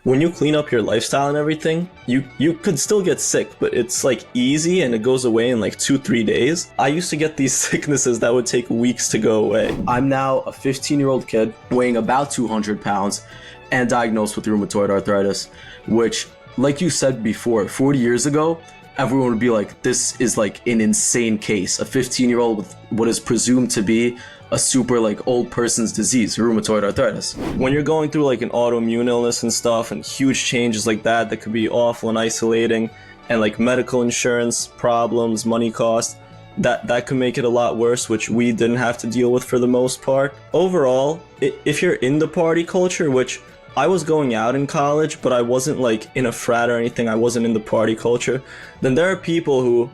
when you clean up your lifestyle and everything, you could still get sick, but it's like easy and it goes away in like 2-3 days. I used to get these sicknesses that would take weeks to go away. I'm now a 15-year-old kid weighing about 200 pounds and diagnosed with rheumatoid arthritis, which, like you said before, 40 years ago, everyone would be like, this is like an insane case. A 15-year-old with what is presumed to be a super like old person's disease, rheumatoid arthritis. When you're going through like an autoimmune illness and stuff and huge changes like that could be awful and isolating, and like medical insurance problems, money costs, that could make it a lot worse, which we didn't have to deal with for the most part. Overall, if you're in the party culture, which I was going out in college, but I wasn't like in a frat or anything, I wasn't in the party culture, then there are people who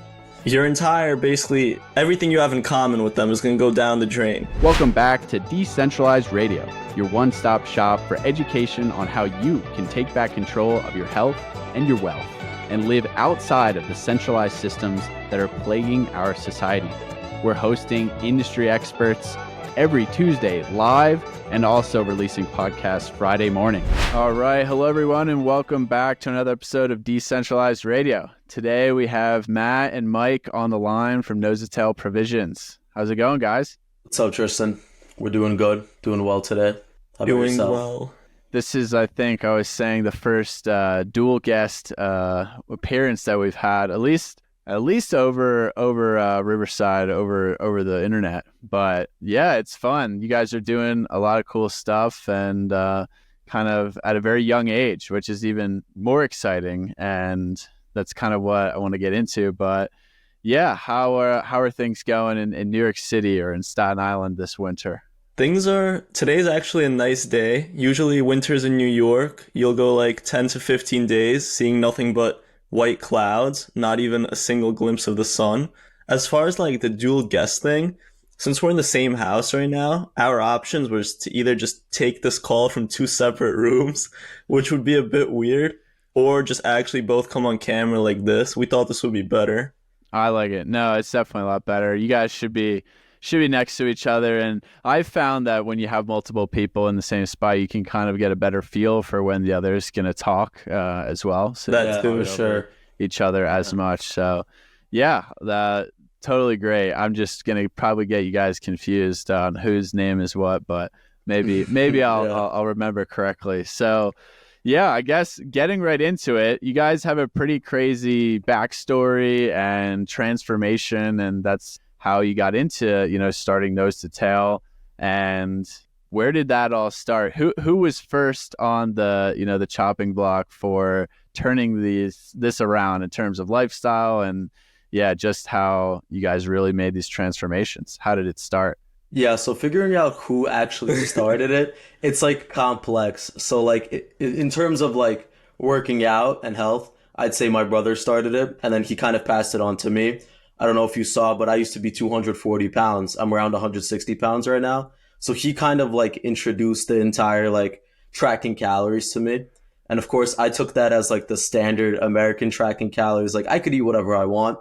your entire, basically, everything you have in common with them is going to go down the drain. Welcome back to Decentralized Radio, your one-stop shop for education on how you can take back control of your health and your wealth and live outside of the centralized systems that are plaguing our society. We're hosting industry experts every Tuesday live and also releasing podcasts Friday morning. All right. Hello, everyone, and welcome back to another episode of Decentralized Radio. Today, we have Matt and Mike on the line from Nose to Tail Provisions. How's it going, guys? What's up, Tristan? We're doing good. Doing well today. How about Doing yourself? well. This is, I think I was saying, the first dual guest appearance that we've had, at least over Riverside, over the internet. But yeah, it's fun. You guys are doing a lot of cool stuff and kind of at a very young age, which is even more exciting. And that's kind of what I want to get into. But yeah, how are things going in New York City or in Staten Island this winter? Today's actually a nice day. Usually winters in New York, you'll go like 10 to 15 days seeing nothing but white clouds, not even a single glimpse of the sun. As far as like the dual guest thing, since we're in the same house right now, our options was to either just take this call from two separate rooms, which would be a bit weird, or just actually both come on camera like this. We thought this would be better. I like it. No, it's definitely a lot better. You guys should be next to each other, and I've found that when you have multiple people in the same spot, you can kind of get a better feel for when the other is going to talk as well. So That's for sure. Each other as much. So yeah, that totally great. I'm just going to probably get you guys confused on whose name is what, but maybe I'll remember correctly. So yeah, I guess getting right into it, you guys have a pretty crazy backstory and transformation, and that's how you got into, starting Nose to Tail. And where did that all start? Who was first on the chopping block for turning this around in terms of lifestyle and just how you guys really made these transformations? How did it start? Yeah, so figuring out who actually started it, it's like complex. So like in terms of like working out and health, I'd say my brother started it and then he kind of passed it on to me. I don't know if you saw, but I used to be 240 pounds. I'm around 160 pounds right now. So he kind of like introduced the entire like tracking calories to me. And of course, I took that as like the standard American tracking calories. Like I could eat whatever I want,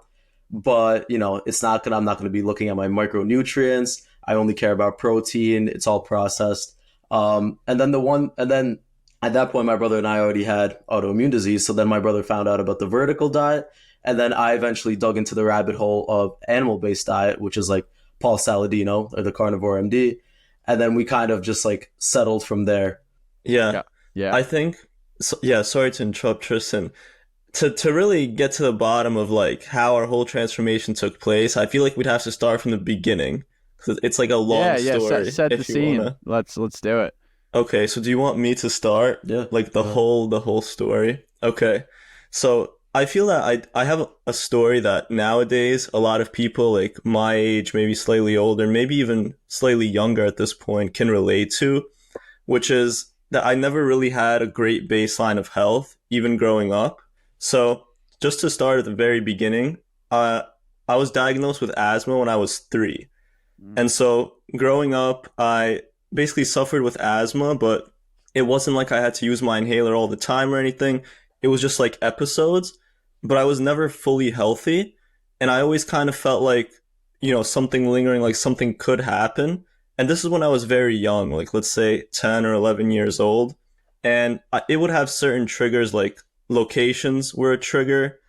but I'm not going to be looking at my micronutrients. I only care about protein. It's all processed. And then at that point, my brother and I already had autoimmune disease. So then my brother found out about the vertical diet. And then I eventually dug into the rabbit hole of animal-based diet, which is like Paul Saladino or the Carnivore MD. And then we kind of just like settled from there. Yeah. I think, sorry to interrupt, Tristan. To really get to the bottom of like how our whole transformation took place, I feel like we'd have to start from the beginning. Because it's like a long story. Set the scene. Let's do it. Okay, so do you want me to start? Yeah. Like the whole story? Okay. So I feel that I have a story that nowadays a lot of people like my age, maybe slightly older, maybe even slightly younger at this point can relate to, which is that I never really had a great baseline of health, even growing up. So just to start at the very beginning, I was diagnosed with asthma when I was 3. And so growing up, I basically suffered with asthma, but it wasn't like I had to use my inhaler all the time or anything. It was just like episodes. But I was never fully healthy, and I always kind of felt like, something lingering, like something could happen. And this is when I was very young, like let's say 10 or 11 years old. and it would have certain triggers, like locations were a trigger.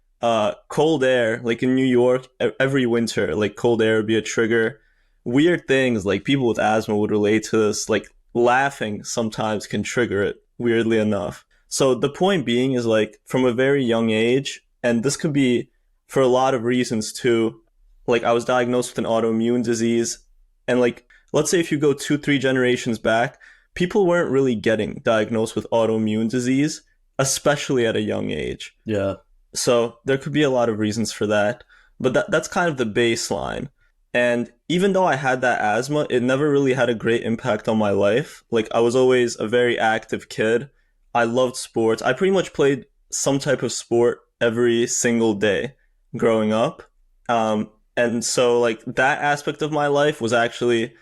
Cold air, like in New York, every winter, like cold air would be a trigger. Weird things, like people with asthma would relate to this, like laughing sometimes can trigger it, weirdly enough. So the point being is, like, from a very young age, and this could be for a lot of reasons too, like I was diagnosed with an autoimmune disease, and like, let's say if you go 2-3 generations back, people weren't really getting diagnosed with autoimmune disease, especially at a young age. Yeah. So there could be a lot of reasons for that, but that's kind of the baseline. And even though I had that asthma, it never really had a great impact on my life. Like, I was always a very active kid. I loved sports. I pretty much played some type of sport every single day growing up. And so, like, that aspect of my life was actually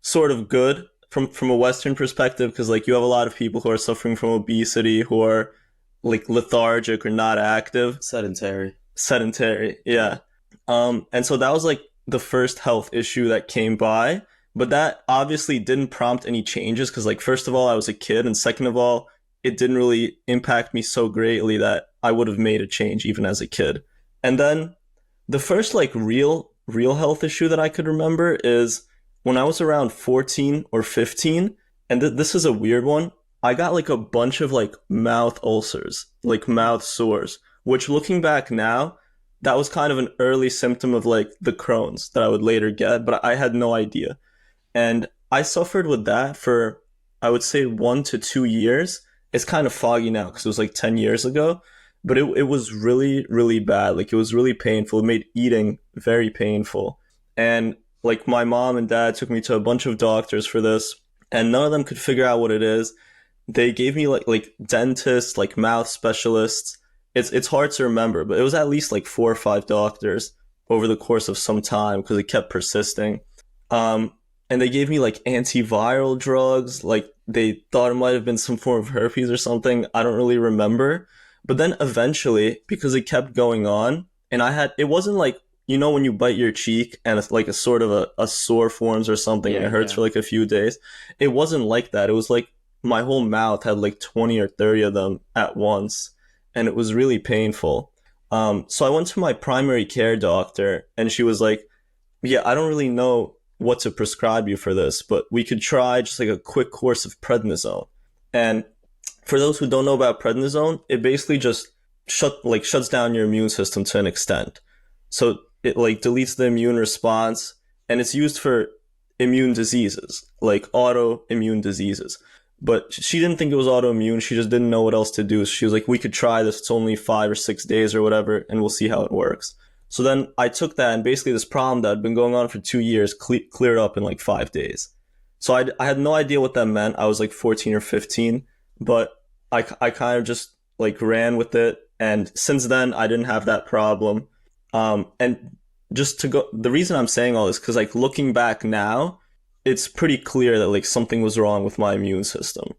sort of good from a Western perspective, because, like, you have a lot of people who are suffering from obesity, who are, like, lethargic or not active. Sedentary, yeah. And so that was, like, the first health issue that came by, but that obviously didn't prompt any changes, because, like, first of all, I was a kid, and second of all, it didn't really impact me so greatly that I would have made a change even as a kid. And then the first, like, real health issue that I could remember is when I was around 14 or 15, and this is a weird one. I got, like, a bunch of, like, mouth ulcers, like mouth sores, which, looking back now, that was kind of an early symptom of, like, the Crohn's that I would later get, but I had no idea. And I suffered with that for, I would say, 1 to 2 years. It's kind of foggy now because it was like 10 years ago, but it was really, really bad. Like, it was really painful. It made eating very painful. And, like, my mom and dad took me to a bunch of doctors for this, and none of them could figure out what it is. They gave me like dentists, like mouth specialists. It's hard to remember, but it was at least like 4 or 5 doctors over the course of some time because it kept persisting. And they gave me like antiviral drugs. Like, they thought it might have been some form of herpes or something. I don't really remember. But then eventually, because it kept going on, and it wasn't like, you know, when you bite your cheek and it's like a sort of a sore forms or something, and it hurts for like a few days. It wasn't like that. It was like my whole mouth had like 20 or 30 of them at once, and it was really painful. So I went to my primary care doctor, and she was like, yeah, I don't really know what to prescribe you for this, but we could try just like a quick course of prednisone. And for those who don't know about prednisone, it basically just shuts down your immune system to an extent. So it like deletes the immune response, and it's used for immune diseases, like autoimmune diseases. But she didn't think it was autoimmune. She just didn't know what else to do. So she was like, we could try this. It's only 5 or 6 days or whatever, and we'll see how it works. So then I took that, and basically this problem that had been going on for 2 years cleared up in like 5 days. So I had no idea what that meant. I was like 14 or 15, but I kind of just like ran with it. And since then, I didn't have that problem. And just to go, the reason I'm saying all this, because like looking back now, it's pretty clear that like something was wrong with my immune system.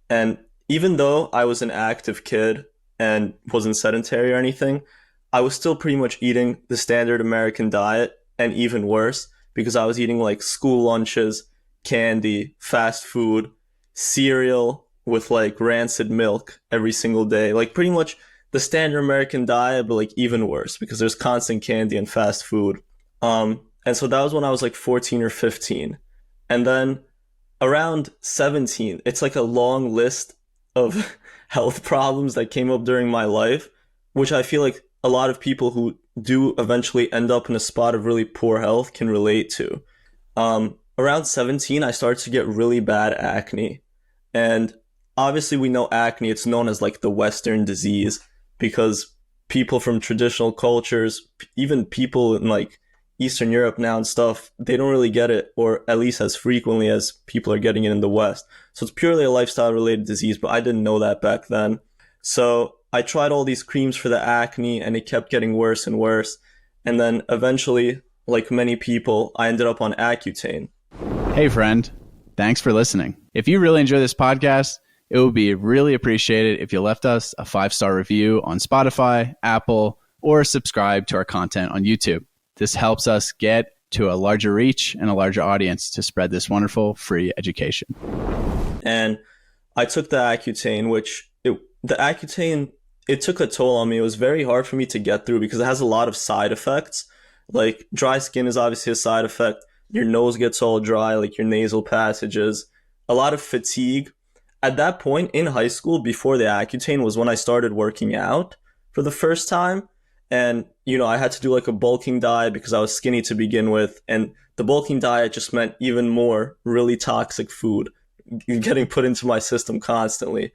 And even though I was an active kid and wasn't sedentary or anything, I was still pretty much eating the standard American diet, and even worse, because I was eating like school lunches, candy, fast food, cereal with like rancid milk every single day. Like pretty much the standard American diet, but like even worse because there's constant candy and fast food. And so that was when I was like 14 or 15. And then around 17, it's like a long list of health problems that came up during my life, which I feel like a lot of people who do eventually end up in a spot of really poor health can relate to. Around 17, I started to get really bad acne. And obviously we know acne, it's known as like the Western disease because people from traditional cultures, even people in like Eastern Europe now and stuff, they don't really get it, or at least as frequently as people are getting it in the West. So it's purely a lifestyle related disease, but I didn't know that back then. So I tried all these creams for the acne, and it kept getting worse and worse. And then eventually, like many people, I ended up on Accutane. Hey friend, thanks for listening. If you really enjoy this podcast, it would be really appreciated if you left us a 5-star review on Spotify, Apple, or subscribe to our content on YouTube. This helps us get to a larger reach and a larger audience to spread this wonderful free education. And I took the Accutane, the Accutane, it took a toll on me. It was very hard for me to get through because it has a lot of side effects. Like dry skin is obviously a side effect. Your nose gets all dry, like your nasal passages, a lot of fatigue. At that point in high school, before the Accutane, was when I started working out for the first time. And, I had to do like a bulking diet because I was skinny to begin with. And the bulking diet just meant even more really toxic food getting put into my system constantly.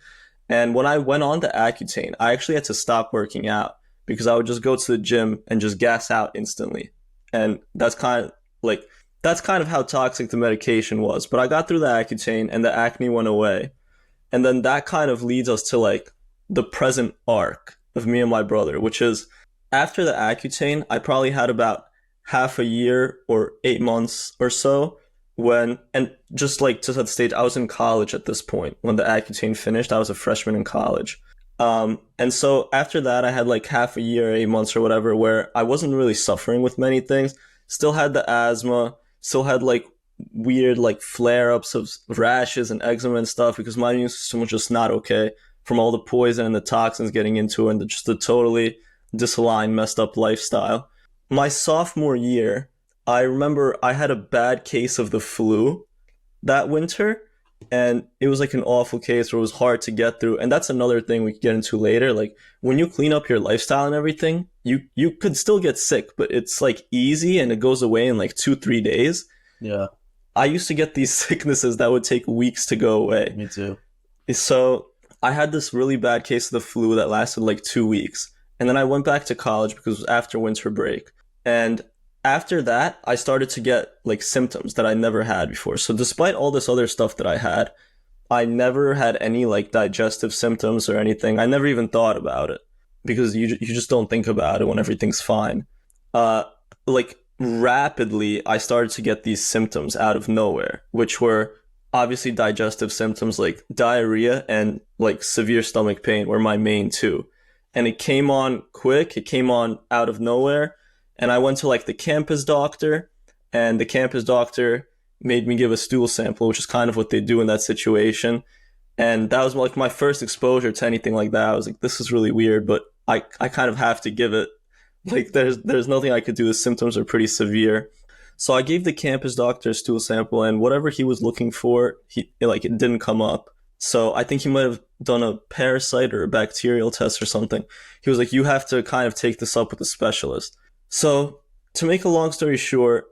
And when I went on to Accutane, I actually had to stop working out because I would just go to the gym and just gas out instantly. And that's kind of how toxic the medication was. But I got through the Accutane and the acne went away. And then that kind of leads us to like the present arc of me and my brother, which is after the Accutane, I probably had about half a year or 8 months or so and just like to set the stage, I was in college at this point when the Accutane finished. I was a freshman in college. And so after that, I had like half a year, 8 months or whatever, where I wasn't really suffering with many things. Still had the asthma, still had like weird like flare-ups of rashes and eczema and stuff because my immune system was just not okay from all the poison and the toxins getting into it and just the totally disaligned, messed up lifestyle. My sophomore year, I remember I had a bad case of the flu that winter, and it was like an awful case where it was hard to get through. And that's another thing we could get into later. Like when you clean up your lifestyle and everything, you could still get sick, but it's like easy and it goes away in like 2-3 days. Yeah. I used to get these sicknesses that would take weeks to go away. Me too. So I had this really bad case of the flu that lasted like 2 weeks. And then I went back to college because it was after winter break. And after that, I started to get like symptoms that I never had before. So despite all this other stuff that I never had any like digestive symptoms or anything. I never even thought about it because you just don't think about it when everything's fine. Like rapidly, I started to get these symptoms out of nowhere, which were obviously digestive symptoms like diarrhea and like severe stomach pain were my main two. And it came on quick. It came on out of nowhere. And I went to like the campus doctor, and the campus doctor made me give a stool sample, which is kind of what they do in that situation. And that was like my first exposure to anything like that. I was like, this is really weird, but I kind of have to give it. Like there's nothing I could do. The symptoms are pretty severe. So I gave the campus doctor a stool sample, and whatever he was looking for, it didn't come up. So I think he might have done a parasite or a bacterial test or something. He was like, you have to kind of take this up with a specialist. So to make a long story short,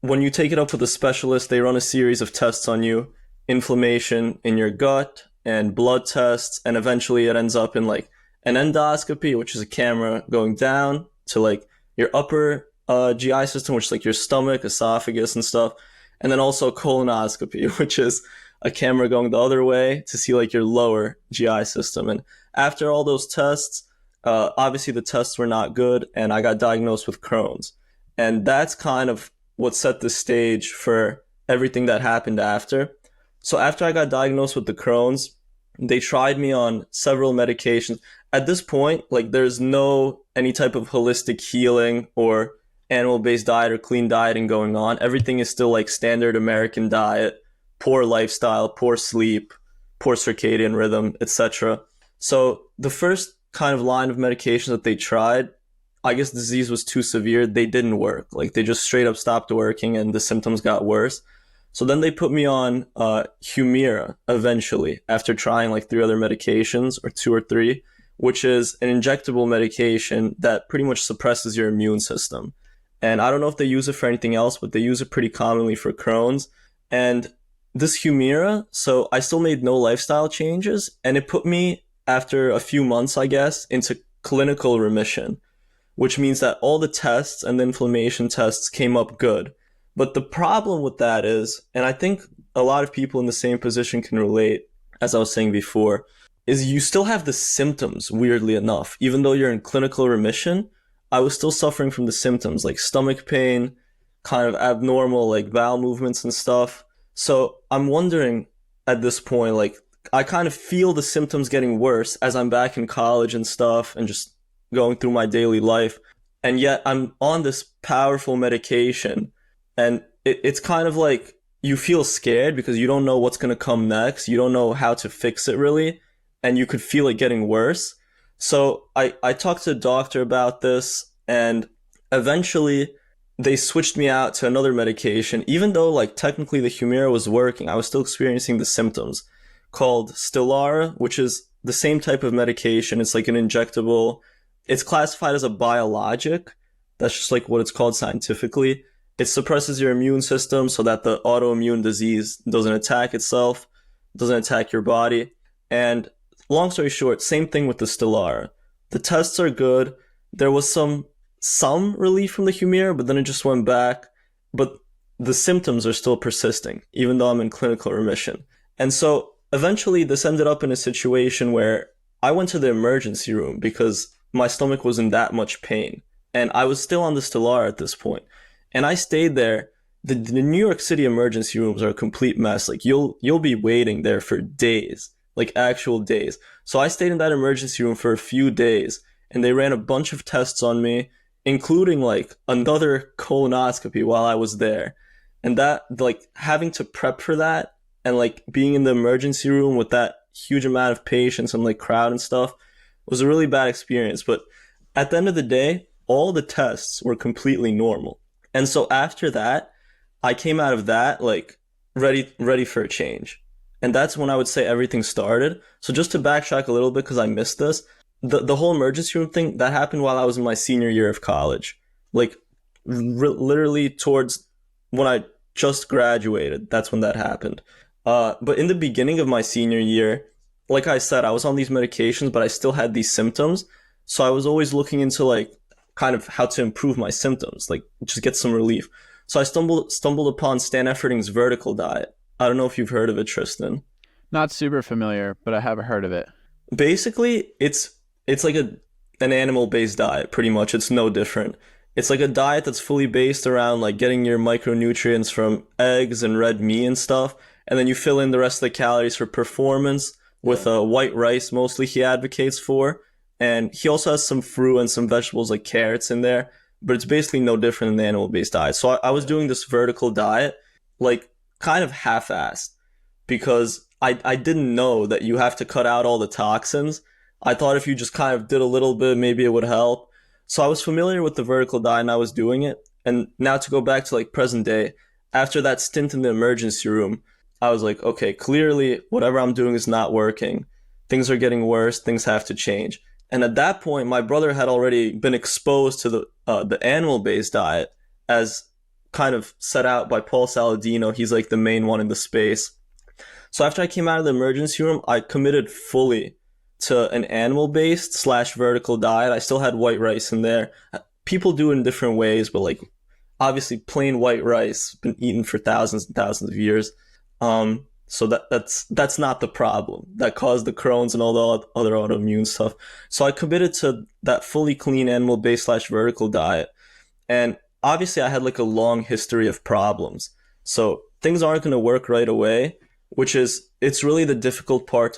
when you take it up with a specialist, they run a series of tests on you, inflammation in your gut and blood tests. And eventually it ends up in like an endoscopy, which is a camera going down to like your upper GI system, which is like your stomach, esophagus and stuff. And then also colonoscopy, which is a camera going the other way to see like your lower GI system. And after all those tests, obviously the tests were not good, and I got diagnosed with Crohn's. And that's kind of what set the stage for everything that happened after. So after I got diagnosed with the Crohn's, they tried me on several medications. At this point, like there's no any type of holistic healing or animal-based diet or clean dieting going on. Everything is still like standard American diet, poor lifestyle, poor sleep, poor circadian rhythm, etc. So the first kind of line of medications that they tried, I guess the disease was too severe. They didn't work. Like they just straight up stopped working and the symptoms got worse. So then they put me on Humira eventually after trying like 3 other medications or 2 or 3, which is an injectable medication that pretty much suppresses your immune system. And I don't know if they use it for anything else, but they use it pretty commonly for Crohn's. And this Humira, so I still made no lifestyle changes, and it put me, after a few months, I guess, into clinical remission, which means that all the tests and the inflammation tests came up good. But the problem with that is, and I think a lot of people in the same position can relate, as I was saying before, is you still have the symptoms, weirdly enough. Even though you're in clinical remission, I was still suffering from the symptoms, like stomach pain, kind of abnormal like bowel movements and stuff. So I'm wondering at this point, like, I kind of feel the symptoms getting worse as I'm back in college and stuff and just going through my daily life. And yet I'm on this powerful medication, and it's kind of like you feel scared because you don't know what's going to come next. You don't know how to fix it really. And you could feel it getting worse. So I talked to a doctor about this, and eventually they switched me out to another medication. Even though like technically the Humira was working, I was still experiencing the symptoms, called Stelara, which is the same type of medication. It's like an injectable. It's classified as a biologic. That's just like what it's called scientifically. It suppresses your immune system so that the autoimmune disease doesn't attack itself, doesn't attack your body. And long story short, same thing with the Stelara. The tests are good. There was some relief from the Humira, but then it just went back. But the symptoms are still persisting, even though I'm in clinical remission. And so eventually this ended up in a situation where I went to the emergency room because my stomach was in that much pain. And I was still on the Stelara at this point. And I stayed there. The New York City emergency rooms are a complete mess. Like you'll be waiting there for days, like actual days. So I stayed in that emergency room for a few days, and they ran a bunch of tests on me, including like another colonoscopy while I was there. And that, like, having to prep for that and like being in the emergency room with that huge amount of patients and like crowd and stuff was a really bad experience. But at the end of the day, all the tests were completely normal. And so after that, I came out of that like ready for a change. And that's when I would say everything started. So just to backtrack a little bit, because I missed this, the whole emergency room thing, that happened while I was in my senior year of college. Like literally towards when I just graduated, that's when that happened. But in the beginning of my senior year, like I said, I was on these medications, but I still had these symptoms. So I was always looking into like kind of how to improve my symptoms, like just get some relief. So I stumbled upon Stan Efferding's vertical diet. I don't know if you've heard of it, Tristan. Not super familiar, but I have heard of it. Basically, it's like an animal-based diet, pretty much. It's no different. It's like a diet that's fully based around like getting your micronutrients from eggs and red meat and stuff, and then you fill in the rest of the calories for performance with white rice, mostly he advocates for. And he also has some fruit and some vegetables like carrots in there, but it's basically no different than the animal-based diet. So I was doing this vertical diet, like kind of half-assed, because I didn't know that you have to cut out all the toxins. I thought if you just kind of did a little bit, maybe it would help. So I was familiar with the vertical diet and I was doing it. And now to go back to like present day, after that stint in the emergency room, I was like, okay, clearly whatever I'm doing is not working. Things are getting worse. Things have to change. And at that point, my brother had already been exposed to the animal-based diet as kind of set out by Paul Saladino. He's like the main one in the space. So after I came out of the emergency room, I committed fully to an animal-based / vertical diet. I still had white rice in there. People do it in different ways, but like obviously plain white rice been eaten for thousands and thousands of years. So that's not the problem that caused the Crohn's and all the other autoimmune stuff. So I committed to that fully clean animal-based / vertical diet. And obviously I had like a long history of problems. So things aren't going to work right away, it's really the difficult part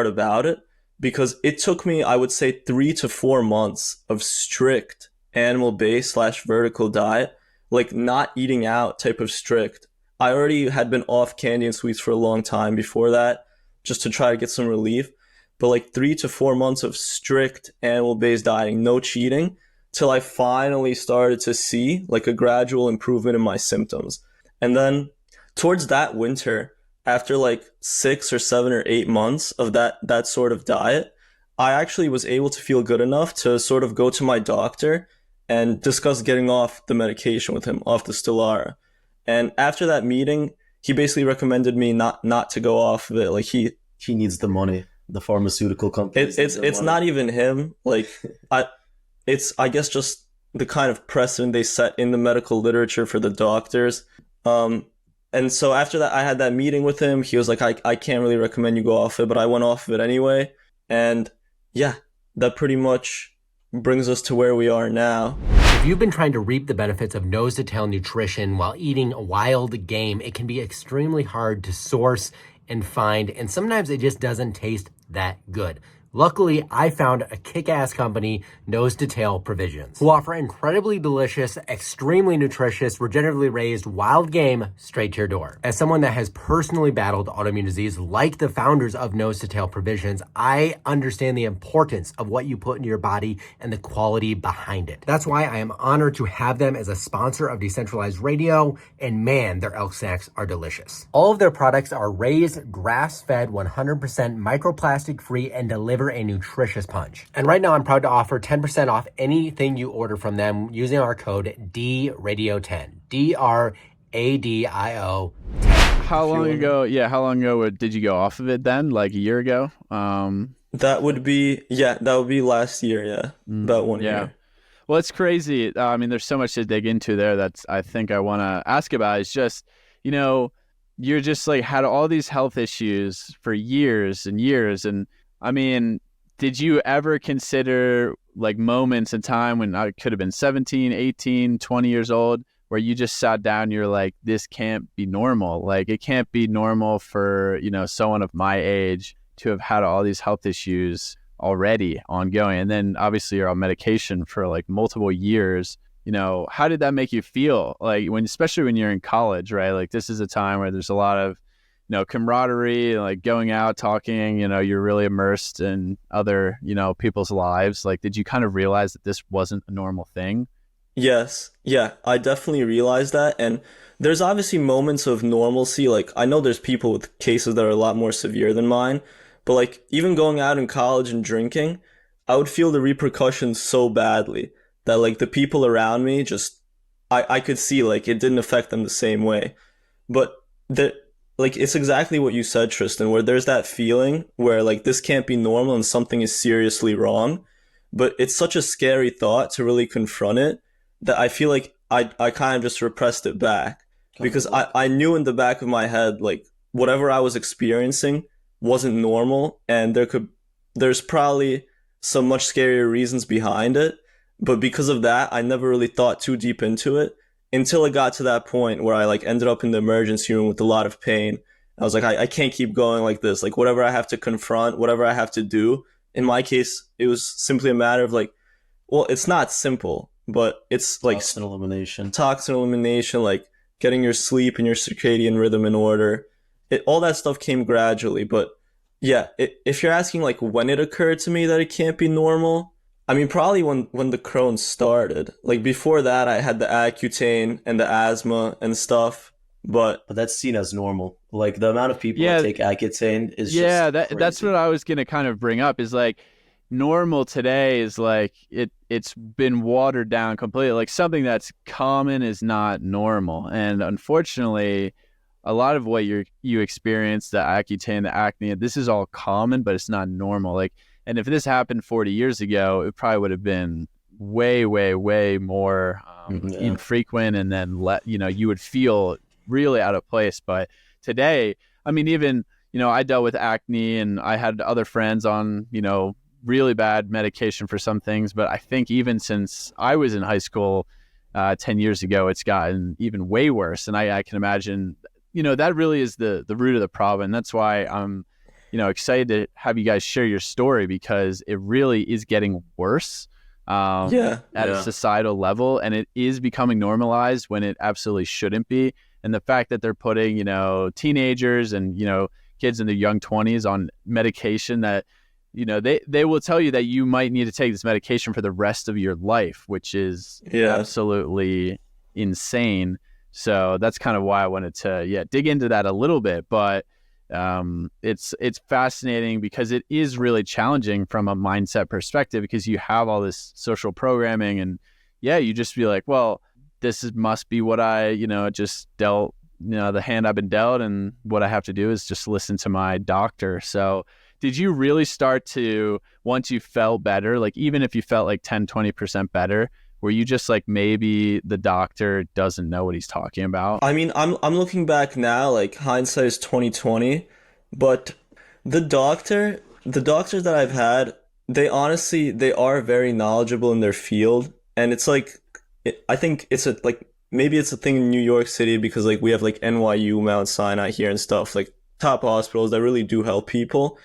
about it, because it took me, I would say, 3 to 4 months of strict animal-based / vertical diet, like not eating out type of strict. I already had been off candy and sweets for a long time before that, just to try to get some relief. But like 3 to 4 months of strict animal-based dieting, no cheating, till I finally started to see like a gradual improvement in my symptoms. And then towards that winter, after like 6 or 7 or 8 months of that sort of diet, I actually was able to feel good enough to sort of go to my doctor and discuss getting off the medication with him, off the Stelara. And after that meeting, he basically recommended me not to go off of it. Like he needs the money. The pharmaceutical company. It's not even him. Like it's I guess just the kind of precedent they set in the medical literature for the doctors. And so after that, I had that meeting with him. He was like, I can't really recommend you go off it, but I went off of it anyway. And yeah, that pretty much brings us to where we are now. If you've been trying to reap the benefits of nose-to-tail nutrition while eating wild game, it can be extremely hard to source and find, and sometimes it just doesn't taste that good. Luckily, I found a kick-ass company, Nose to Tail Provisions, who offer incredibly delicious, extremely nutritious, regeneratively raised wild game straight to your door. As someone that has personally battled autoimmune disease, like the founders of Nose to Tail Provisions, I understand the importance of what you put into your body and the quality behind it. That's why I am honored to have them as a sponsor of Decentralized Radio, and man, their elk snacks are delicious. All of their products are raised, grass-fed, 100% microplastic-free, and deliver a nutritious punch. And right now, I'm proud to offer 10% off anything you order from them using our code DRADIO10. DRADIO10. How long ago did you go off of it then? Like a year ago? That would be last year, yeah. About 1 year. Well, it's crazy. I mean, there's so much to dig into there that's I think I want to ask about. It's just, you're just like had all these health issues for years and years. And I mean, did you ever consider like moments in time when I could have been 17, 18, 20 years old where you just sat down and you're like, this can't be normal. Like it can't be normal for, someone of my age to have had all these health issues already ongoing. And then obviously you're on medication for like multiple years. How did that make you feel? Like especially when you're in college, right? Like this is a time where there's a lot of, camaraderie, like going out, talking, you're really immersed in other, people's lives. Like, did you kind of realize that this wasn't a normal thing? Yes. Yeah, I definitely realized that. And there's obviously moments of normalcy. Like, I know there's people with cases that are a lot more severe than mine, but like even going out in college and drinking, I would feel the repercussions so badly that like the people around me just, I could see like it didn't affect them the same way. But like it's exactly what you said, Tristan, where there's that feeling where like this can't be normal and something is seriously wrong. But it's such a scary thought to really confront it that I feel like I kind of just repressed it back because I knew in the back of my head, like whatever I was experiencing wasn't normal and there's probably some much scarier reasons behind it. But because of that, I never really thought too deep into it until it got to that point where I like ended up in the emergency room with a lot of pain. I was like, I can't keep going like this. Like whatever I have to confront, whatever I have to do. In my case, it was simply a matter of like, well, it's not simple, but it's like toxin elimination, like getting your sleep and your circadian rhythm in order. All that stuff came gradually. But yeah, if you're asking like when it occurred to me that it can't be normal, I mean, probably when the Crohn started. Like before that, I had the Accutane and the asthma and stuff. But that's seen as normal. Like the amount of people that take Accutane is just crazy. That's what I was gonna kind of bring up. Is like normal today is like it's been watered down completely. Like something that's common is not normal, and unfortunately, a lot of what you experience, the Accutane, the acne, this is all common, but it's not normal. Like. And if this happened 40 years ago, it probably would have been way, way, way more infrequent, and then you would feel really out of place. But today, I mean, even I dealt with acne, and I had other friends on really bad medication for some things. But I think even since I was in high school 10 years ago, it's gotten even way worse. And I can imagine that really is the root of the problem. And that's why I'm excited to have you guys share your story, because it really is getting worse at a societal level, and it is becoming normalized when it absolutely shouldn't be. And the fact that they're putting, teenagers and, kids in their young 20s on medication that, they will tell you that you might need to take this medication for the rest of your life, which is absolutely insane. So that's kind of why I wanted to, dig into that a little bit. But it's fascinating because it is really challenging from a mindset perspective, because you have all this social programming and you just be like, well, must be what I, just dealt, the hand I've been dealt, and what I have to do is just listen to my doctor. So did you really start to, once you felt better, like even if you felt like 10, 20% better, were you just like, maybe the doctor doesn't know what he's talking about? I mean, I'm looking back now, like hindsight is 2020, but the doctors that I've had, they are very knowledgeable in their field. And it's like, I think it's maybe it's a thing in New York City because like we have like NYU, Mount Sinai here and stuff, like top hospitals that really do help people.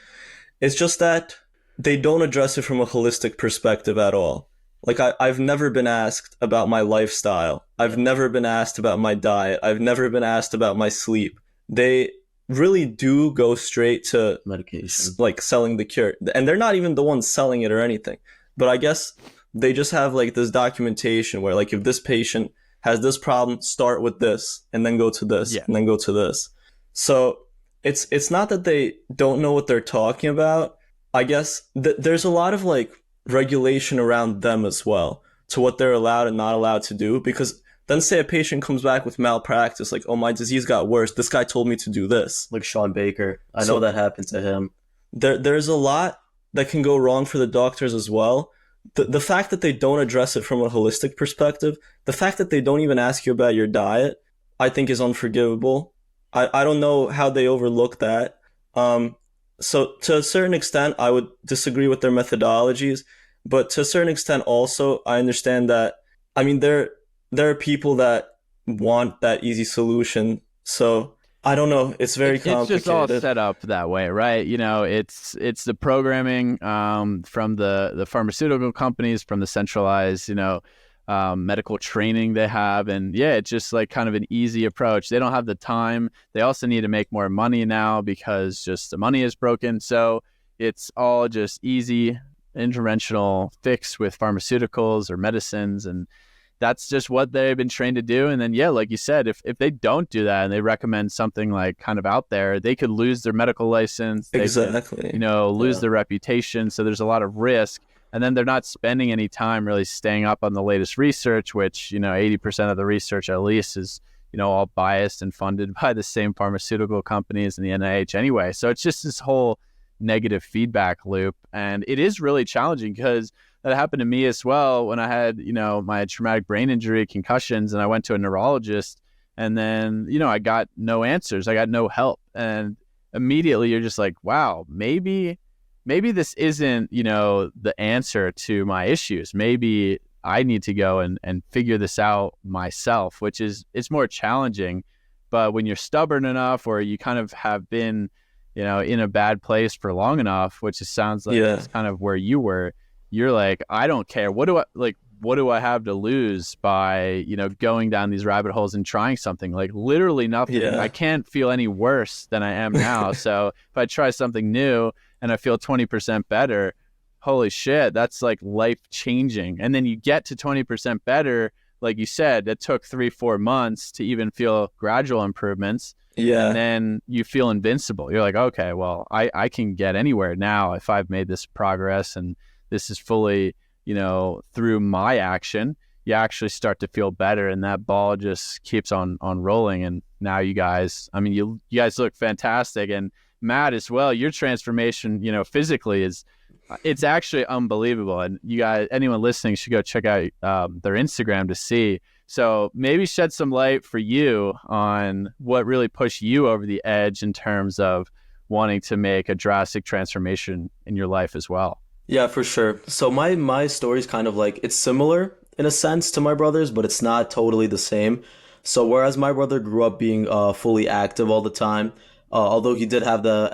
It's just that they don't address it from a holistic perspective at all. Like I've never been asked about my lifestyle. I've never been asked about my diet. I've never been asked about my sleep. They really do go straight to Medication. like selling the cure. And they're not even the ones selling it or anything. But I guess they just have like this documentation where like if this patient has this problem, start with this and then go to this and then go to this. So it's not that they don't know what they're talking about. I guess there's a lot of like regulation around them as well to what they're allowed and not allowed to do, because then say a patient comes back with malpractice, like, oh, my disease got worse, this guy told me to do this. Like Sean Baker. I know that happened to him. There's a lot that can go wrong for the doctors as well. The fact that they don't address it from a holistic perspective, the fact that they don't even ask you about your diet, I think is unforgivable. I don't know how they overlook that. So to a certain extent, I would disagree with their methodologies, but to a certain extent also, I understand that, I mean, there are people that want that easy solution. So I don't know. It's very complicated. It's just all set up that way, right? You know, it's the programming from the pharmaceutical companies, from the centralized, medical training they have. And yeah, it's just like kind of an easy approach. They don't have the time. They also need to make more money now because just the money is broken. So it's all just easy interventional fix with pharmaceuticals or medicines. And that's just what they've been trained to do. And then, yeah, like you said, if they don't do that and they recommend something like kind of out there, they could lose their medical license. They Exactly. could, lose their reputation. So there's a lot of risk. And then they're not spending any time really staying up on the latest research, which, 80% of the research at least is, all biased and funded by the same pharmaceutical companies and the NIH anyway. So it's just this whole negative feedback loop. And it is really challenging because that happened to me as well when I had, my traumatic brain injury, concussions, and I went to a neurologist, and then, I got no answers. I got no help. And immediately you're just like, wow, maybe this isn't, the answer to my issues. Maybe I need to go and figure this out myself, which is, it's more challenging. But when you're stubborn enough, or you kind of have been, in a bad place for long enough, which sounds like it's kind of where you were, you're like, I don't care. What do I have to lose by, going down these rabbit holes and trying something? Like literally nothing. I can't feel any worse than I am now. So if I try something new and I feel 20% better, holy shit, that's like life changing. And then you get to 20% better. Like you said, it took 3-4 months to even feel gradual improvements. Yeah. And then you feel invincible. You're like, okay, well, I can get anywhere now if I've made this progress, and this is fully, through my action. You actually start to feel better, and that ball just keeps on rolling. And now you guys, I mean, you guys look fantastic. And Matt as well, your transformation, physically it's actually unbelievable. And you guys, anyone listening should go check out their Instagram to see. So maybe shed some light for you on what really pushed you over the edge in terms of wanting to make a drastic transformation in your life as well. Yeah, for sure. So my story is kind of like, it's similar in a sense to my brother's, but it's not totally the same. So whereas my brother grew up being fully active all the time, although he did have the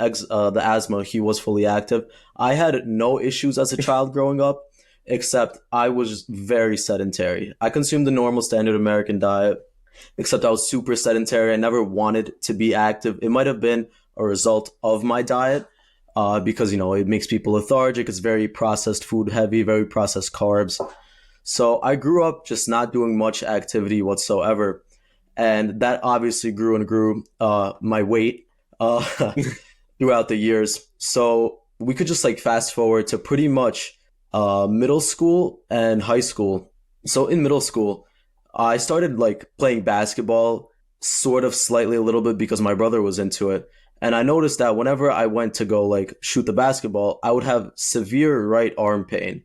asthma, he was fully active. I had no issues as a child growing up, except I was very sedentary. I consumed the normal standard American diet, except I was super sedentary. I never wanted to be active. It might have been a result of my diet. Because, it makes people lethargic. It's very processed food heavy, very processed carbs. So I grew up just not doing much activity whatsoever. And that obviously grew and grew my weight throughout the years. So we could just fast forward to pretty much middle school and high school. So in middle school, I started playing basketball sort of slightly a little bit because my brother was into it. And I noticed that whenever I went to go shoot the basketball, I would have severe right arm pain,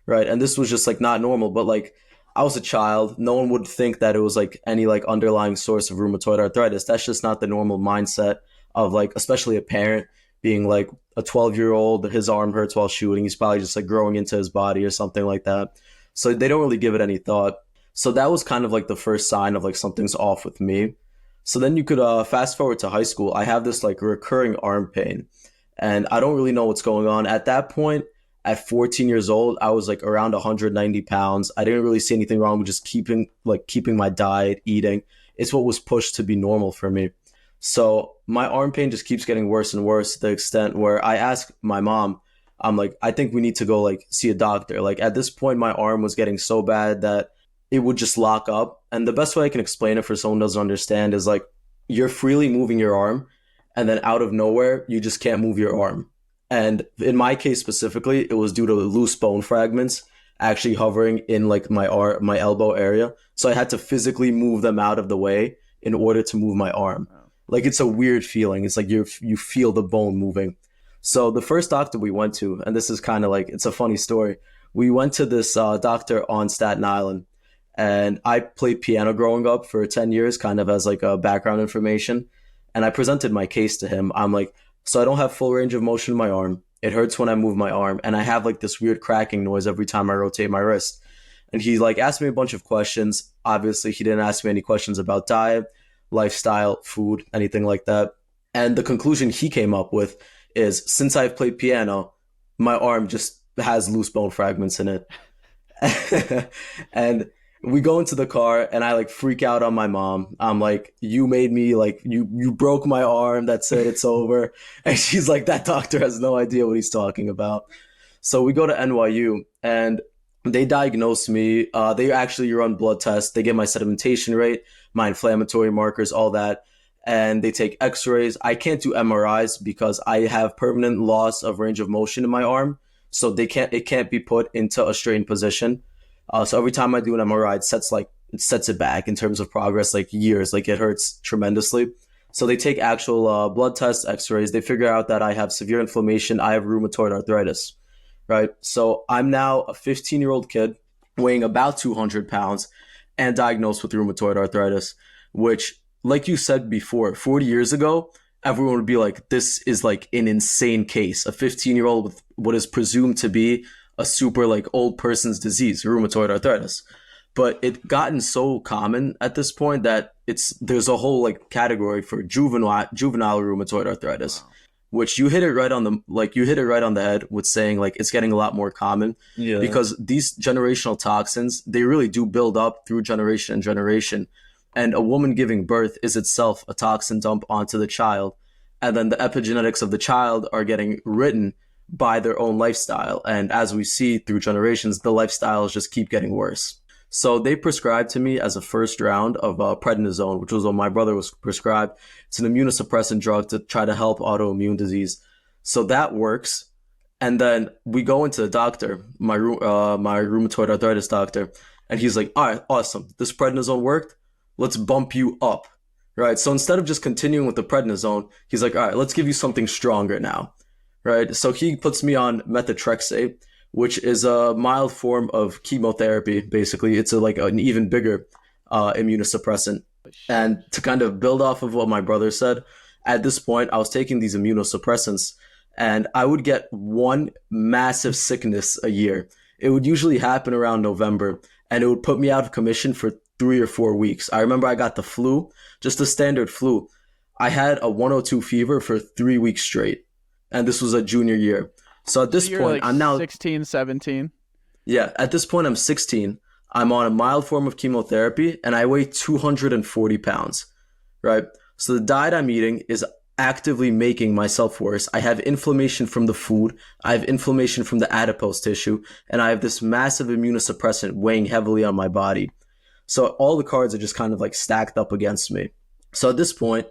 right? And this was just not normal, but I was a child. No one would think that it was any underlying source of rheumatoid arthritis. That's just not the normal mindset of especially a parent being a 12-year-old, his arm hurts while shooting. He's probably just growing into his body or something like that. So they don't really give it any thought. So that was kind of the first sign of something's off with me. So then you could fast forward to high school. I have this recurring arm pain, and I don't really know what's going on. At that point, At 14 years old, I was like around 190 pounds. I didn't really see anything wrong with just keeping my diet, eating. It's what was pushed to be normal for me. So my arm pain just keeps getting worse and worse to the extent where I asked my mom, I'm like, I think we need to go like see a doctor. Like at this point, my arm was getting so bad that it would just lock up. And the best way I can explain it for someone who doesn't understand is like you're freely moving your arm and then out of nowhere, you just can't move your arm. And in my case specifically, it was due to loose bone fragments actually hovering in like my elbow area. So I had to physically move them out of the way in order to move my arm. Like it's a weird feeling. It's like you feel the bone moving. So the first doctor we went to, and this is kind of like, it's a funny story. We went to this doctor on Staten Island, and I played piano growing up for 10 years, kind of as like a background information. And I presented my case to him. I'm like, so I don't have full range of motion in my arm. It hurts when I move my arm. And I have like this weird cracking noise every time I rotate my wrist. And he like asked me a bunch of questions. Obviously, he didn't ask me any questions about diet, lifestyle, food, anything like that. And the conclusion he came up with is since I've played piano, my arm just has loose bone fragments in it. And we go into the car and I like freak out on my mom. I'm like, you made me like, you broke my arm. That's it. It's over. And she's like, that doctor has no idea what he's talking about. So we go to NYU and they diagnose me. They actually run blood tests. They get my sedimentation rate, my inflammatory markers, all that. And they take x-rays. I can't do MRIs because I have permanent loss of range of motion in my arm. So it can't be put into a straightened position. So every time I do an MRI, it sets it back in terms of progress, like years, like it hurts tremendously. So they take actual blood tests, x-rays. They figure out that I have severe inflammation. I have rheumatoid arthritis, right? So I'm now a 15-year-old kid weighing about 200 pounds and diagnosed with rheumatoid arthritis, which, like you said before, 40 years ago, everyone would be like, this is like an insane case. A 15-year-old with what is presumed to be a super like old person's disease, rheumatoid arthritis. But it gotten so common at this point that there's a whole like category for juvenile rheumatoid arthritis, wow. Which you hit it right on the head with saying like it's getting a lot more common, because these generational toxins, they really do build up through generation and generation. And a woman giving birth is itself a toxin dump onto the child. And then the epigenetics of the child are getting written by their own lifestyle. And as we see through generations, the lifestyles just keep getting worse. So they prescribed to me as a first round of prednisone, which was what my brother was prescribed. It's an immunosuppressant drug to try to help autoimmune disease. So that works. And then we go into the doctor, my rheumatoid arthritis doctor, and he's like, all right, awesome. This prednisone worked. Let's bump you up, right? So instead of just continuing with the prednisone, he's like, all right, let's give you something stronger now. Right, so he puts me on methotrexate, which is a mild form of chemotherapy. Basically, it's like an even bigger immunosuppressant. And to kind of build off of what my brother said, at this point, I was taking these immunosuppressants, and I would get one massive sickness a year. It would usually happen around November, and it would put me out of commission for 3 or 4 weeks. I remember I got the flu, just a standard flu. I had a 102 fever for 3 weeks straight. And this was a junior year. So at this point, like I'm now 16, 17. Yeah, at this point, I'm 16. I'm on a mild form of chemotherapy and I weigh 240 pounds, right? So the diet I'm eating is actively making myself worse. I have inflammation from the food. I have inflammation from the adipose tissue. And I have this massive immunosuppressant weighing heavily on my body. So all the cards are just kind of like stacked up against me. So at this point,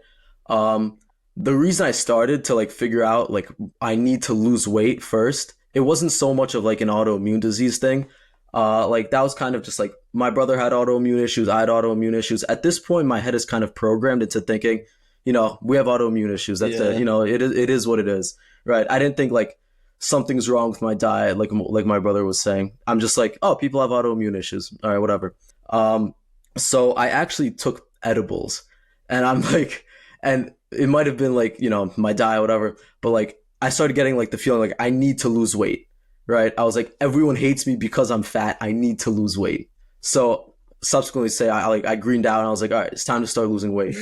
the reason I started to like figure out like I need to lose weight first, it wasn't so much of like an autoimmune disease thing. Like that was kind of just like my brother had autoimmune issues. I had autoimmune issues. At this point, my head is kind of programmed into thinking, we have autoimmune issues. That's it. It is what it is. Right. I didn't think like something's wrong with my diet. Like my brother was saying, I'm just like, oh, people have autoimmune issues. All right, whatever. So I actually took edibles and I'm like, and it might have been like, my diet, whatever. But like, I started getting like the feeling like I need to lose weight, right? I was like, everyone hates me because I'm fat. I need to lose weight. So subsequently I greened out and I was like, all right, it's time to start losing weight.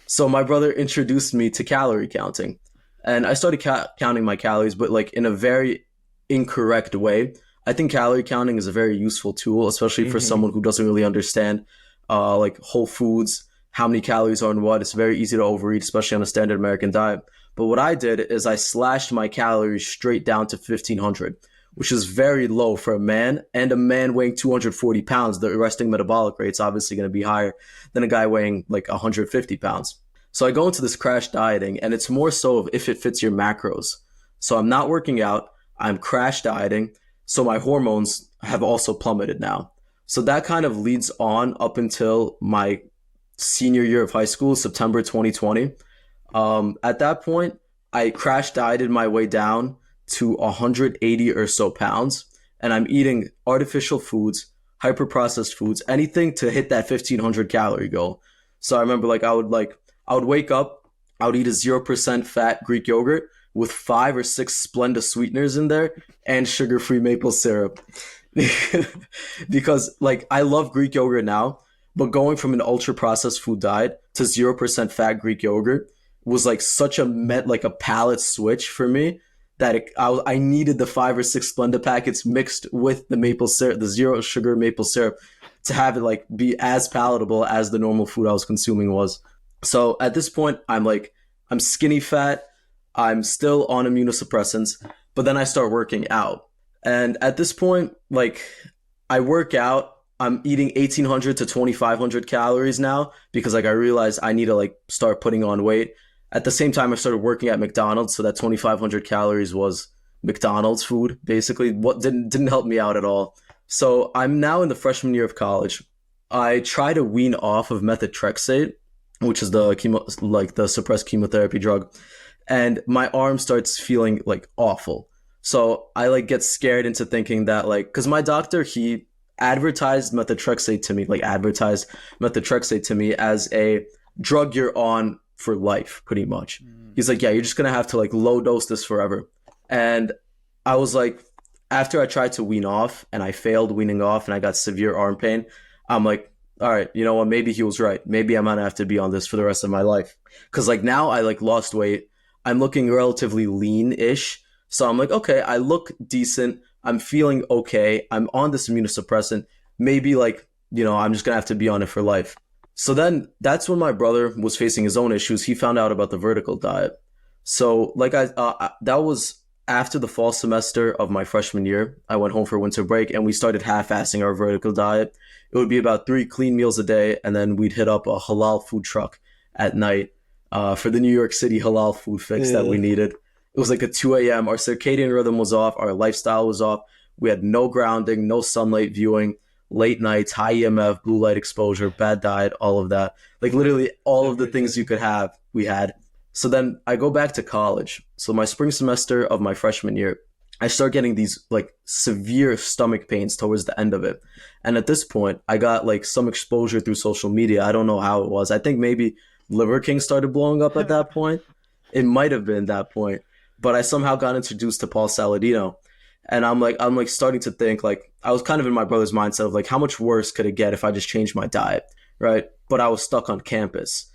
So my brother introduced me to calorie counting and I started counting my calories, but like in a very incorrect way. I think calorie counting is a very useful tool, especially for someone who doesn't really understand like whole foods, how many calories are in what. It's very easy to overeat, especially on a standard American diet. But what I did is I slashed my calories straight down to 1,500, which is very low for a man, and a man weighing 240 pounds. The resting metabolic rate is obviously going to be higher than a guy weighing like 150 pounds. So I go into this crash dieting, and it's more so of if it fits your macros. So I'm not working out, I'm crash dieting, so my hormones have also plummeted now. So that kind of leads on up until my senior year of high school, September 2020. At that point, I crash dieted my way down to 180 or so pounds, and I'm eating artificial foods, hyper processed foods, anything to hit that 1,500 calorie goal. So I remember I would wake up, I would eat a 0% fat Greek yogurt with 5 or 6 Splenda sweeteners in there and sugar-free maple syrup. Because I love Greek yogurt now, but going from an ultra processed food diet to 0% fat Greek yogurt was such a palate switch for me that I needed the 5 or 6 Splenda packets mixed with the maple syrup, the 0 sugar maple syrup, to have it be as palatable as the normal food I was consuming was. So at this point, I'm skinny fat. I'm still on immunosuppressants, but then I start working out. And at this point, I work out, I'm eating 1,800 to 2,500 calories now because I realized I need to start putting on weight. At the same time, I started working at McDonald's, so that 2,500 calories was McDonald's food, basically. What didn't help me out at all. So I'm now in the freshman year of college. I try to wean off of methotrexate, which is the suppressed chemotherapy drug, and my arm starts feeling awful. So I get scared into thinking that because my doctor, he advertised methotrexate to me as a drug you're on for life, pretty much. He's like, yeah, you're just gonna have to low dose this forever. And I was after I tried to wean off and I failed weaning off and I got severe arm pain, I'm all right, you know what, maybe he was right. Maybe I'm gonna have to be on this for the rest of my life. Because now I lost weight. I'm looking relatively lean-ish. So I'm okay, I look decent. I'm feeling okay. I'm on this immunosuppressant. Maybe I'm just gonna have to be on it for life. So then that's when my brother was facing his own issues. He found out about the vertical diet. So that was after the fall semester of my freshman year. I went home for winter break and we started half-assing our vertical diet. It would be about 3 clean meals a day, and then we'd hit up a halal food truck at night for the New York City halal food fix that we needed. It was at 2 a.m. Our circadian rhythm was off. Our lifestyle was off. We had no grounding, no sunlight viewing, late nights, high EMF, blue light exposure, bad diet, all of that. Literally all of the things you could have, we had. So then I go back to college. So my spring semester of my freshman year, I start getting these severe stomach pains towards the end of it. And at this point, I got some exposure through social media. I don't know how it was. I think maybe Liver King started blowing up at that point. It might have been that point. But I somehow got introduced to Paul Saladino. And I'm starting to think I was kind of in my brother's mindset of how much worse could it get if I just changed my diet, right? But I was stuck on campus.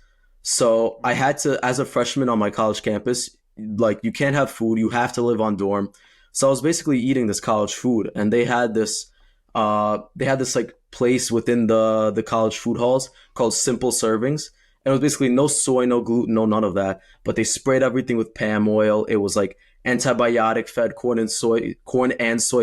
So I had to, as a freshman on my college campus, you can't have food, you have to live on dorm. So I was basically eating this college food, and they had this place within the college food halls called Simple Servings. And it was basically no soy, no gluten, no none of that. But they sprayed everything with palm oil. It was antibiotic fed corn and soy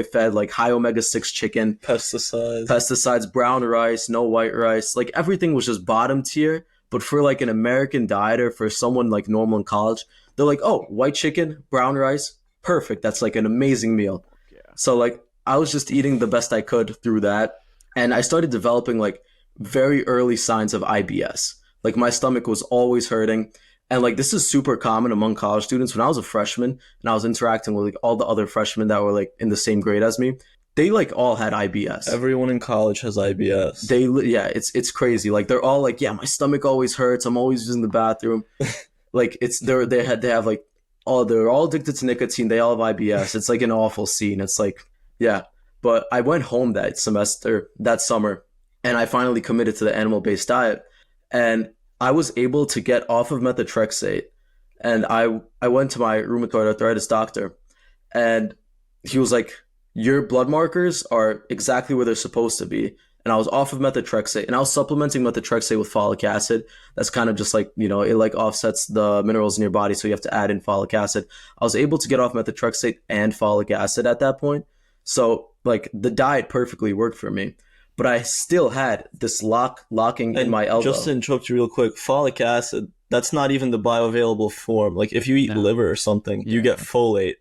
fed, high omega-6 chicken. Pesticides, brown rice, no white rice. Everything was just bottom tier. But for an American dieter, for someone normal in college, they're oh, white chicken, brown rice, perfect. That's an amazing meal. Yeah. So I was just eating the best I could through that. And I started developing very early signs of IBS. My stomach was always hurting. And this is super common among college students. When I was a freshman and I was interacting with all the other freshmen that were in the same grade as me, they all had IBS. Everyone in college has IBS. It's crazy. They're all yeah, my stomach always hurts. I'm always using the bathroom. They're all addicted to nicotine. They all have IBS. It's an awful scene. It's yeah. But I went home that summer, and I finally committed to the animal-based diet. And I was able to get off of methotrexate, and I went to my rheumatoid arthritis doctor, and he was like, your blood markers are exactly where they're supposed to be. And I was off of methotrexate, and I was supplementing methotrexate with folic acid. That's kind of just like, it like offsets the minerals in your body, so you have to add in folic acid. I was able to get off methotrexate and folic acid at that point. So like the diet perfectly worked for me, but I still had this locking in my elbow. Just to interrupt you real quick, folic acid, that's not even the bioavailable form. Like if you eat liver or something, you get folate.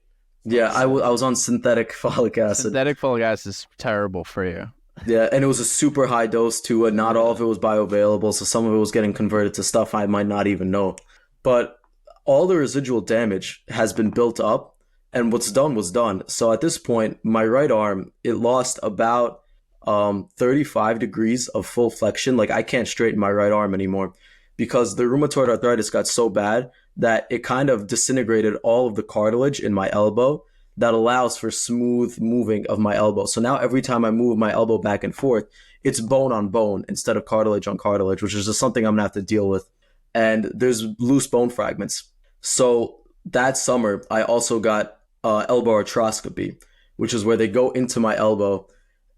Yeah, I was on synthetic folic acid. Synthetic folic acid is terrible for you. Yeah, and it was a super high dose too, and not all of it was bioavailable, so some of it was getting converted to stuff I might not even know. But all the residual damage has been built up, and what's done was done. So at this point, my right arm, it lost about 35 degrees of full flexion. Like I can't straighten my right arm anymore because the rheumatoid arthritis got so bad that it kind of disintegrated all of the cartilage in my elbow that allows for smooth moving of my elbow. So now every time I move my elbow back and forth, it's bone on bone instead of cartilage on cartilage, which is just something I'm gonna have to deal with. And there's loose bone fragments. So that summer, I also got elbow arthroscopy, which is where they go into my elbow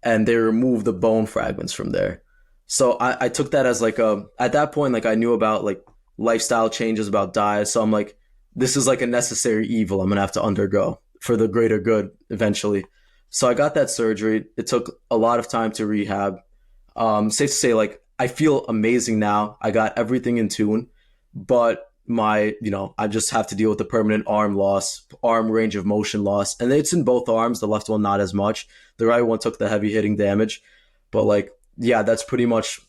and they remove the bone fragments from there. So I took that as like at that point, like I knew about like lifestyle changes, about diet. So I'm like, this is like a necessary evil I'm gonna have to undergo for the greater good eventually. So I got that surgery. It took a lot of time to rehab. Safe to say, like, I feel amazing now. I got everything in tune, but I just have to deal with the permanent arm loss, arm range of motion loss. And it's in both arms, the left one not as much. The right one took the heavy hitting damage. But like, yeah, that's pretty much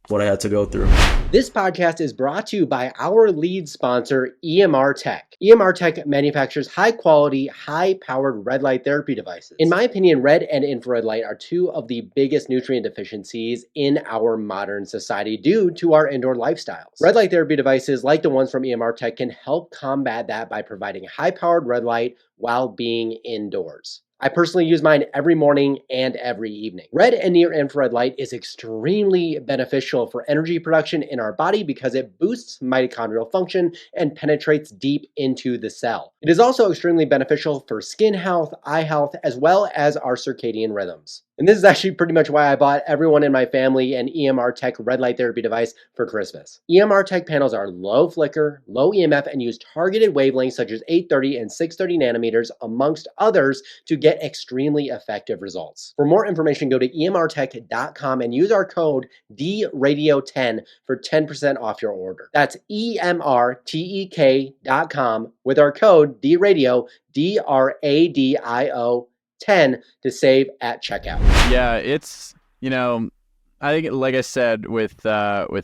what I had to go through. This podcast is brought to you by our lead sponsor, EMR Tech. EMR Tech manufactures high-quality, high-powered red light therapy devices. In my opinion, red and infrared light are two of the biggest nutrient deficiencies in our modern society due to our indoor lifestyles. Red light therapy devices, like the ones from EMR Tech, can help combat that by providing high-powered red light while being indoors. I personally use mine every morning and every evening. Red and near infrared light is extremely beneficial for energy production in our body because it boosts mitochondrial function and penetrates deep into the cell. It is also extremely beneficial for skin health, eye health, as well as our circadian rhythms. And this is actually pretty much why I bought everyone in my family an EMR Tech red light therapy device for Christmas. EMR Tech panels are low flicker, low EMF, and use targeted wavelengths such as 830 and 630 nanometers, amongst others, to get extremely effective results. For more information, go to emrtech.com and use our code DRadio10 for 10% off your order. That's emrtek.com with our code DRadio, DRADIO 10 to save at checkout. Yeah, it's, I think, like I said with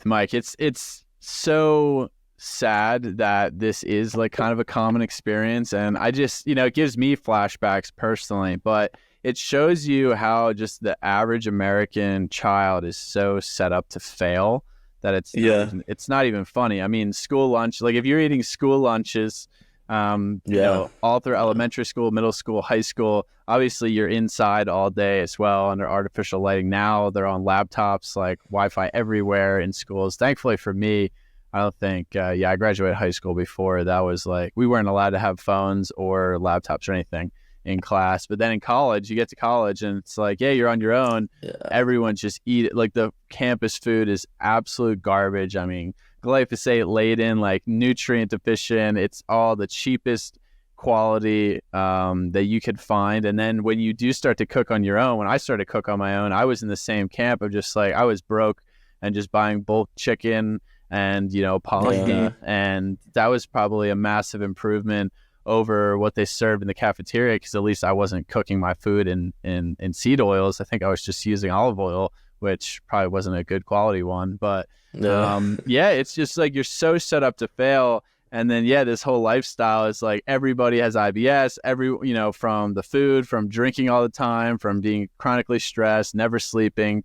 Mike, it's so sad that this is like kind of a common experience, and I just, it gives me flashbacks personally, but it shows you how just the average American child is so set up to fail that it's not even funny. I mean, school lunch, like if you're eating school lunches, all through elementary school, middle school, high school, obviously you're inside all day as well under artificial lighting. Now they're on laptops, like Wi-Fi everywhere in schools. Thankfully for me, I don't think, I graduated high school before. That was like, we weren't allowed to have phones or laptops or anything in class. But then in college, you get to college and it's like, yeah, you're on your own. Yeah. Everyone's just like the campus food is absolute garbage. I mean, glyphosate laden, like nutrient deficient. It's all the cheapest quality that you could find. And then when you do start to cook on your own, when I started to cook on my own, I was in the same camp of just like, I was broke and just buying bulk chicken and, poly, and that was probably a massive improvement over what they served in the cafeteria, because at least I wasn't cooking my food in seed oils. I think I was just using olive oil, which probably wasn't a good quality one. But it's just like you're so set up to fail. And then, this whole lifestyle is like everybody has IBS, from the food, from drinking all the time, from being chronically stressed, never sleeping,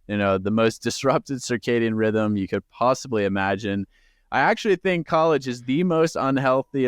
the most disrupted circadian rhythm you could possibly imagine. I actually think college is the most unhealthy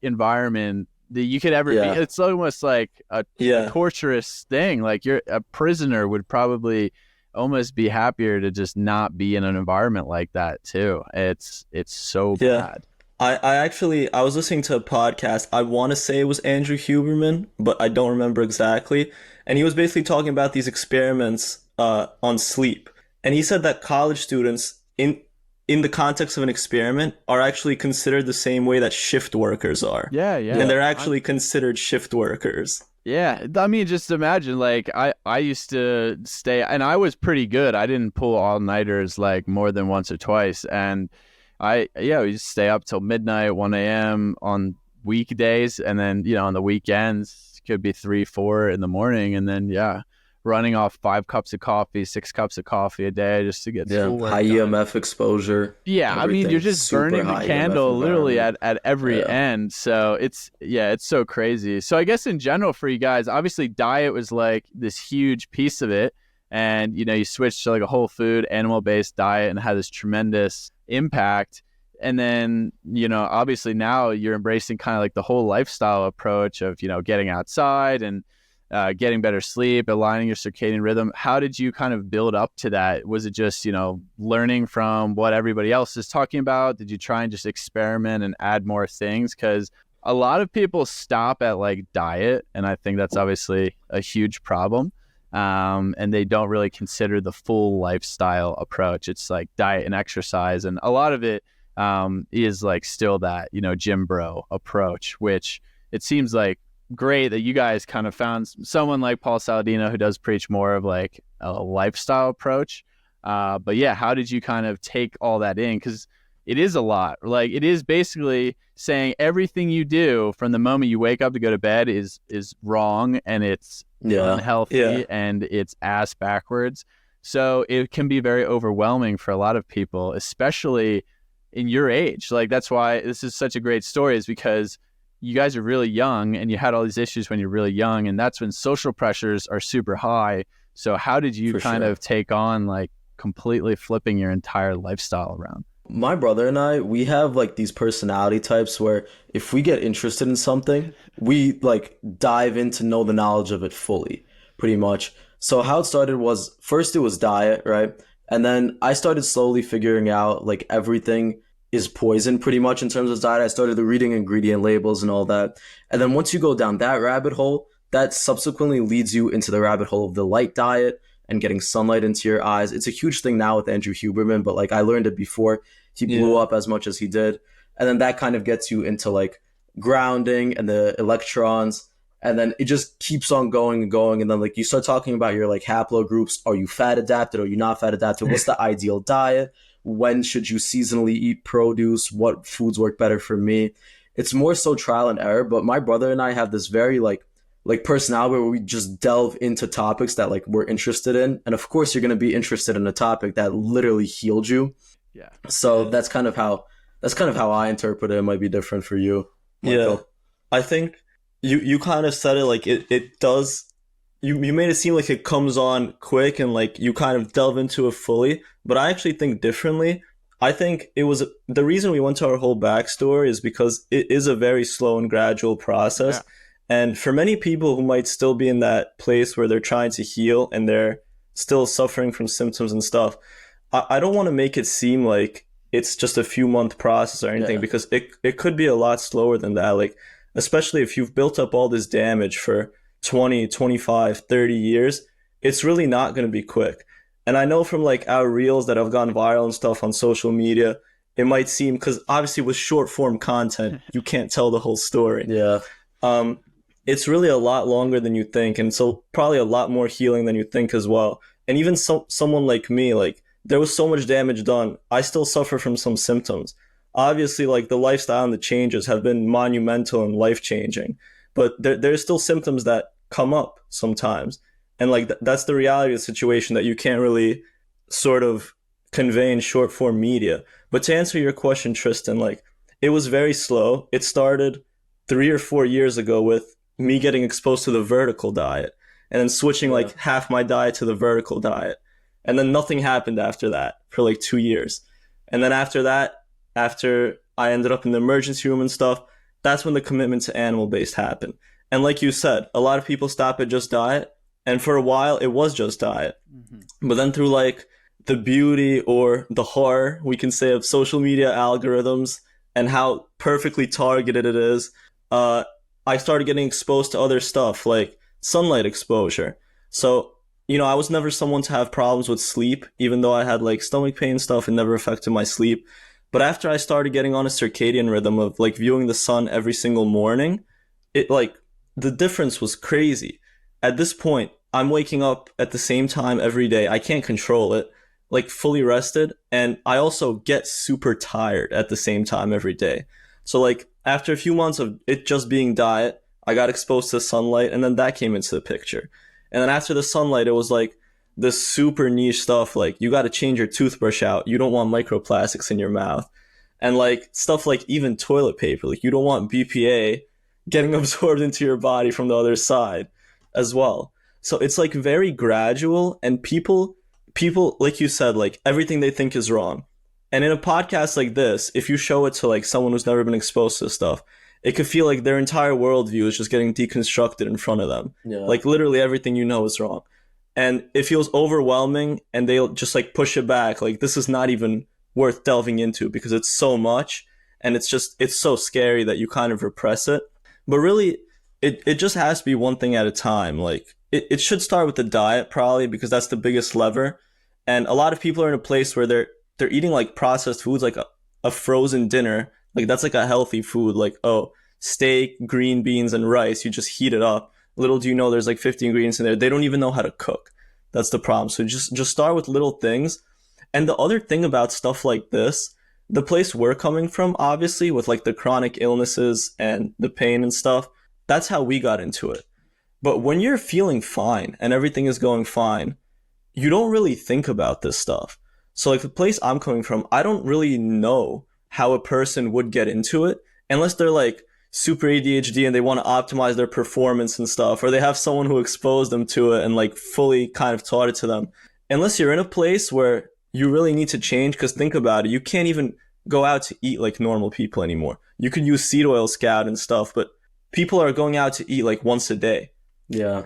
environment that you could ever be. It's almost like a torturous thing. Like a prisoner would probably almost be happier to just not be in an environment like that too. It's so bad. I was listening to a podcast. I want to say it was Andrew Huberman, but I don't remember exactly. And he was basically talking about these experiments on sleep. And he said that college students in the context of an experiment are actually considered the same way that shift workers are. Yeah, yeah. And they're actually considered shift workers. Yeah, I mean, just imagine, like, I used to stay, and I was pretty good. I didn't pull all-nighters, like, more than once or twice, and we used to stay up till midnight, 1 a.m. on weekdays, and then, on the weekends, it could be 3, 4 in the morning, and then, running off 5 cups of coffee, 6 cups of coffee a day just to get schoolwork high done. EMF exposure. Yeah, I mean, you're just burning the candle literally at every end. So it's so crazy. So I guess in general for you guys, obviously diet was like this huge piece of it. And, you switched to like a whole food, animal-based diet and had this tremendous impact. And then, obviously now you're embracing kind of like the whole lifestyle approach of, getting outside and getting better sleep, aligning your circadian rhythm. How did you kind of build up to that? Was it just, learning from what everybody else is talking about? Did you try and just experiment and add more things? Because a lot of people stop at like diet, and I think that's obviously a huge problem. And they don't really consider the full lifestyle approach. It's like diet and exercise. And a lot of it is like still that, gym bro approach, which it seems like great that you guys kind of found someone like Paul Saladino who does preach more of like a lifestyle approach. But yeah, how did you kind of take all that in? Because it is a lot. Like, it is basically saying everything you do from the moment you wake up to go to bed is wrong, and it's unhealthy, and it's ass backwards. So it can be very overwhelming for a lot of people, especially in your age. Like, that's why this is such a great story, is because you guys are really young and you had all these issues when you're really young, and that's when social pressures are super high. So how did you of take on like completely flipping your entire lifestyle around? My brother and I, we have like these personality types where if we get interested in something, we like dive in to know the knowledge of it fully, pretty much. So how it started was, first it was diet, right? And then I started slowly figuring out like everything is poison pretty much in terms of diet. I started reading ingredient labels and all that. And then once you go down that rabbit hole, that subsequently leads you into the rabbit hole of the light diet and getting sunlight into your eyes. It's a huge thing now with Andrew Huberman, but like I learned it before he blew up as much as he did. And then that kind of gets you into like grounding and the electrons. And then it just keeps on going and going. And then like you start talking about your like haplogroups. Are you fat adapted? Are you not fat adapted? What's the ideal diet? When should you seasonally eat produce? What foods work better for me? It's more so trial and error. But my brother and I have this very like personality where we just delve into topics that like we're interested in. And of course, you're going to be interested in a topic that literally healed you. Yeah. So that's kind of how I interpret it. It might be different for you, Michael. Yeah. I think you kind of said it like it does. You made it seem like it comes on quick and like you kind of delve into it fully, but I actually think differently. I think it was the reason we went to our whole backstory is because it is a very slow and gradual process. Yeah. And for many people who might still be in that place where they're trying to heal and they're still suffering from symptoms and stuff, I don't want to make it seem like it's just a few month process or anything, because it could be a lot slower than that. Like, especially if you've built up all this damage for 20, 25, 30 years, it's really not going to be quick. And I know from like our reels that have gone viral and stuff on social media, it might seem, because obviously with short form content, you can't tell the whole story. Yeah. It's really a lot longer than you think. And so probably a lot more healing than you think as well. And even someone like me, like there was so much damage done. I still suffer from some symptoms. Obviously, like the lifestyle and the changes have been monumental and life changing, but there's still symptoms that come up sometimes. And like that's the reality of the situation that you can't really sort of convey in short form media. But to answer your question, Tristan, like it was very slow. It started 3 or 4 years ago with me getting exposed to the vertical diet and then switching like half my diet to the vertical diet. And then nothing happened after that for like 2 years. And then after that, after I ended up in the emergency room and stuff, that's when the commitment to animal-based happened. And like you said, a lot of people stop at just diet. And for a while, it was just diet. Mm-hmm. But then through like the beauty or the horror, we can say, of social media algorithms and how perfectly targeted it is, I started getting exposed to other stuff like sunlight exposure. So, I was never someone to have problems with sleep, even though I had like stomach pain and stuff. It never affected my sleep. But after I started getting on a circadian rhythm of like viewing the sun every single morning, it like the difference was crazy. At this point, I'm waking up at the same time every day. I can't control it, like fully rested. And I also get super tired at the same time every day. So like after a few months of it just being diet, I got exposed to sunlight, and then that came into the picture. And then after the sunlight, it was like this super niche stuff. Like you got to change your toothbrush out. You don't want microplastics in your mouth. And like stuff like even toilet paper, like you don't want BPA getting absorbed into your body from the other side as well. So it's like very gradual, and people, like you said, like everything they think is wrong. And in a podcast like this, if you show it to like someone who's never been exposed to stuff, it could feel like their entire worldview is just getting deconstructed in front of them. Yeah. Like literally everything is wrong. And it feels overwhelming, and they'll just like push it back. Like this is not even worth delving into because it's so much, and it's so scary that you kind of repress it. But really, it just has to be one thing at a time. Like it should start with the diet probably, because that's the biggest lever. And a lot of people are in a place where they're eating like processed foods, like a frozen dinner. Like that's like a healthy food, like, oh, steak, green beans, and rice. You just heat it up. Little do you know there's like 50 ingredients in there. They don't even know how to cook. That's the problem. So just start with little things. And the other thing about stuff like this, the place we're coming from, obviously, with like the chronic illnesses and the pain and stuff, that's how we got into it. But when you're feeling fine and everything is going fine, you don't really think about this stuff. So like the place I'm coming from, I don't really know how a person would get into it unless they're like super ADHD and they want to optimize their performance and stuff, or they have someone who exposed them to it and like fully kind of taught it to them. Unless you're in a place where you really need to change, because think about it, you can't even go out to eat like normal people anymore. You can use seed oil scout and stuff, but people are going out to eat like once a day. Yeah.